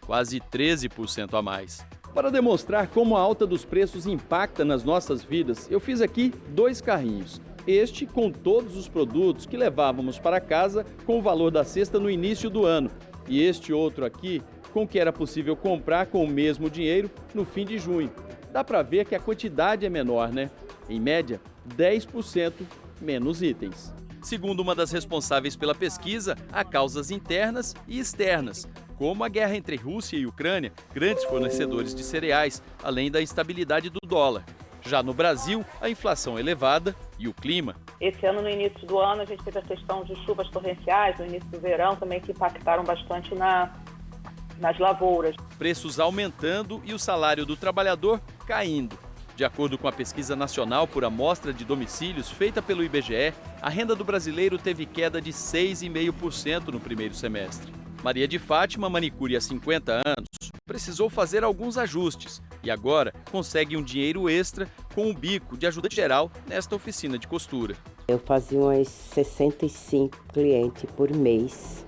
quase 13% a mais. Para demonstrar como a alta dos preços impacta nas nossas vidas, eu fiz aqui 2 carrinhos. Este com todos os produtos que levávamos para casa com o valor da cesta no início do ano. E este outro aqui com o que era possível comprar com o mesmo dinheiro no fim de junho. Dá para ver que a quantidade é menor, né? Em média, 10% menos itens. Segundo uma das responsáveis pela pesquisa, há causas internas e externas, como a guerra entre Rússia e Ucrânia, grandes fornecedores de cereais, além da instabilidade do dólar. Já no Brasil, a inflação elevada e o clima. Esse ano, no início do ano, a gente teve a questão de chuvas torrenciais, no início do verão também, que impactaram bastante nas lavouras. Preços aumentando e o salário do trabalhador caindo. De acordo com a pesquisa nacional por amostra de domicílios feita pelo IBGE, a renda do brasileiro teve queda de 6,5% no primeiro semestre. Maria de Fátima, manicure há 50 anos, precisou fazer alguns ajustes e agora consegue um dinheiro extra com o bico de ajudante geral nesta oficina de costura. Eu fazia umas 65 clientes por mês,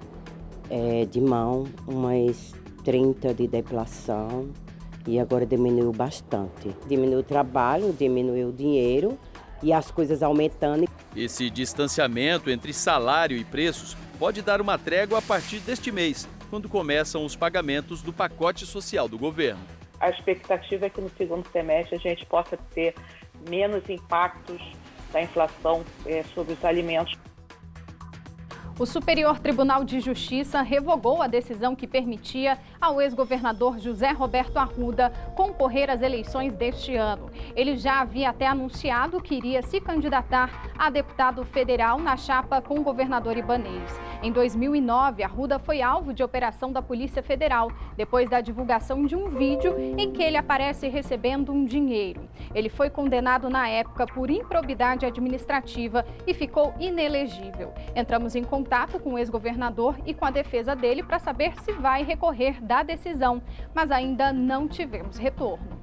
de mão, umas 30 de depilação, e agora diminuiu bastante. Diminuiu o trabalho, diminuiu o dinheiro e as coisas aumentando. Esse distanciamento entre salário e preços pode dar uma trégua a partir deste mês, quando começam os pagamentos do pacote social do governo. A expectativa é que no segundo semestre a gente possa ter menos impactos da inflação sobre os alimentos. O Superior Tribunal de Justiça revogou a decisão que permitia ao ex-governador José Roberto Arruda concorrer às eleições deste ano. Ele já havia até anunciado que iria se candidatar a deputado federal na chapa com o governador Ibanez. Em 2009, Arruda foi alvo de operação da Polícia Federal, depois da divulgação de um vídeo em que ele aparece recebendo um dinheiro. Ele foi condenado na época por improbidade administrativa e ficou inelegível. Entramos em contato com o ex-governador e com a defesa dele para saber se vai recorrer da decisão, mas ainda não tivemos retorno.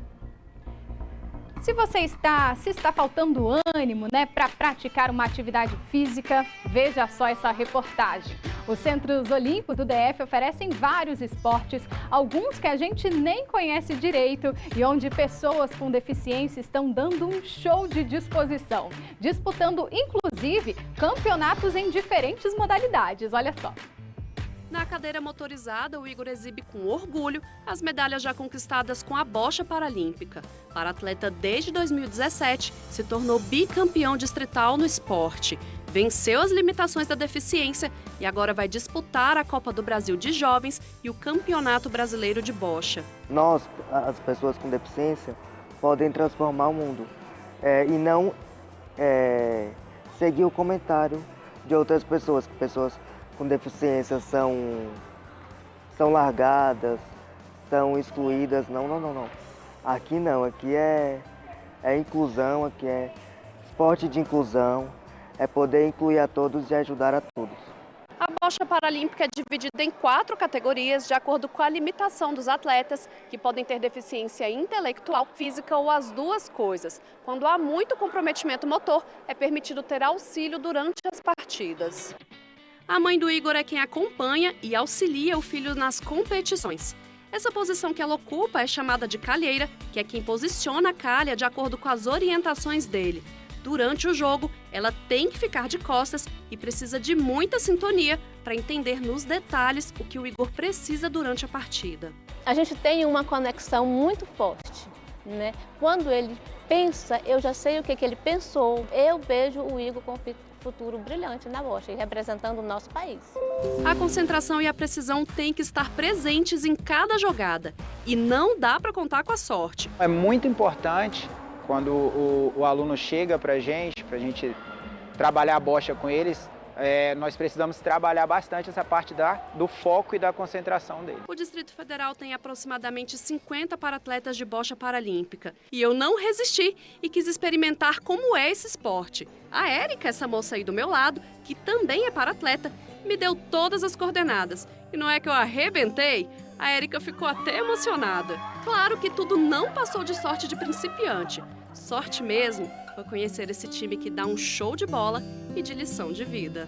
Se está faltando ânimo, para praticar uma atividade física, veja só essa reportagem. Os Centros Olímpicos do DF oferecem vários esportes, alguns que a gente nem conhece direito e onde pessoas com deficiência estão dando um show de disposição, disputando inclusive campeonatos em diferentes modalidades. Olha só. Na cadeira motorizada, o Igor exibe com orgulho as medalhas já conquistadas com a bocha paralímpica. Para-atleta desde 2017, se tornou bicampeão distrital no esporte. Venceu as limitações da deficiência e agora vai disputar a Copa do Brasil de Jovens e o Campeonato Brasileiro de Bocha. Nós, as pessoas com deficiência, podem transformar o mundo e não seguir o comentário de outras pessoas, com deficiência são largadas, são excluídas. Não. Aqui não, aqui é inclusão, aqui é esporte de inclusão, é poder incluir a todos e ajudar a todos. A bocha paralímpica é dividida em 4 categorias de acordo com a limitação dos atletas, que podem ter deficiência intelectual, física ou as duas coisas. Quando há muito comprometimento motor, é permitido ter auxílio durante as partidas. A mãe do Igor é quem acompanha e auxilia o filho nas competições. Essa posição que ela ocupa é chamada de calheira, que é quem posiciona a calha de acordo com as orientações dele. Durante o jogo, ela tem que ficar de costas e precisa de muita sintonia para entender nos detalhes o que o Igor precisa durante a partida. A gente tem uma conexão muito forte, né? Quando ele pensa, eu já sei o que ele pensou. Eu vejo o Igor com futuro brilhante na bocha e representando o nosso país. A concentração e a precisão têm que estar presentes em cada jogada e não dá para contar com a sorte. É muito importante quando o aluno chega para a gente trabalhar a bocha com eles, nós precisamos trabalhar bastante essa parte do foco e da concentração dele. O Distrito Federal tem aproximadamente 50 para-atletas de bocha paralímpica. E eu não resisti e quis experimentar como é esse esporte. A Érica, essa moça aí do meu lado, que também é para-atleta, me deu todas as coordenadas. E não é que eu arrebentei? A Érica ficou até emocionada. Claro que tudo não passou de sorte de principiante. Sorte mesmo foi conhecer esse time que dá um show de bola e de lição de vida.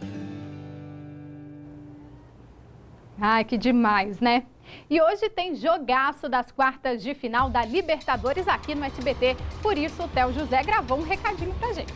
Ai, que demais, né? E hoje tem jogaço das quartas de final da Libertadores aqui no SBT. Por isso, o Theo José gravou um recadinho pra gente.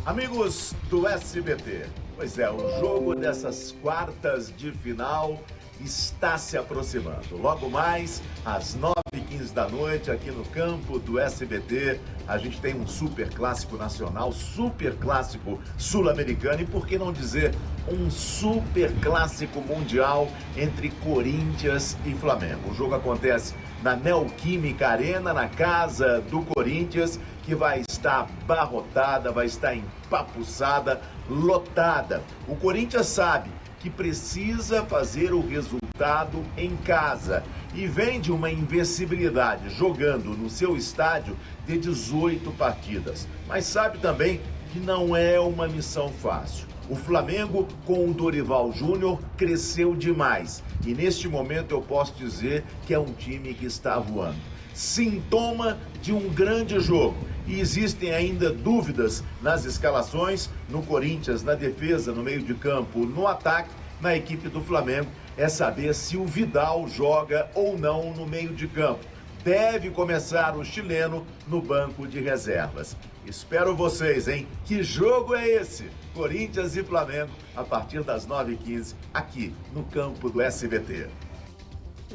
Amigos do SBT, pois é, o jogo dessas quartas de final está se aproximando. Logo mais, às 9h15 da noite, aqui no campo do SBT, a gente tem um super clássico nacional, super clássico sul-americano e, por que não dizer, um super clássico mundial entre Corinthians e Flamengo. O jogo acontece na Neoquímica Arena, na casa do Corinthians, que vai estar abarrotada, vai estar empapuçada, lotada. O Corinthians sabe que precisa fazer o resultado em casa e vem de uma invencibilidade jogando no seu estádio de 18 partidas. Mas sabe também que não é uma missão fácil. O Flamengo, com o Dorival Júnior, cresceu demais e neste momento eu posso dizer que é um time que está voando. sintoma de um grande jogo. E existem ainda dúvidas nas escalações, no Corinthians, na defesa, no meio de campo, no ataque, na equipe do Flamengo, é saber se o Vidal joga ou não no meio de campo. Deve começar o chileno no banco de reservas. Espero vocês, hein? Que jogo é esse? Corinthians e Flamengo, a partir das 9h15, aqui no campo do SBT.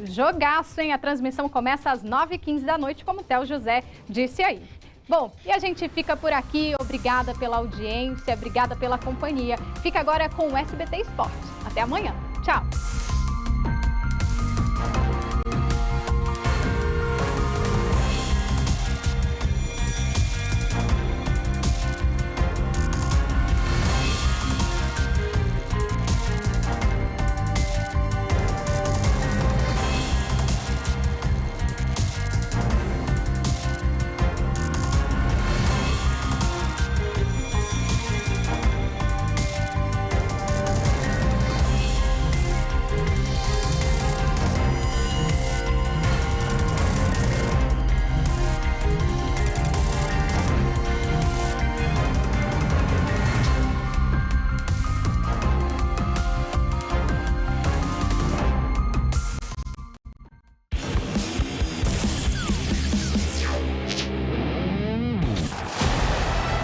Jogaço, hein? A transmissão começa às 9h15 da noite, como o Theo José disse aí. Bom, e a gente fica por aqui. Obrigada pela audiência, obrigada pela companhia. Fica agora com o SBT Esporte. Até amanhã. Tchau.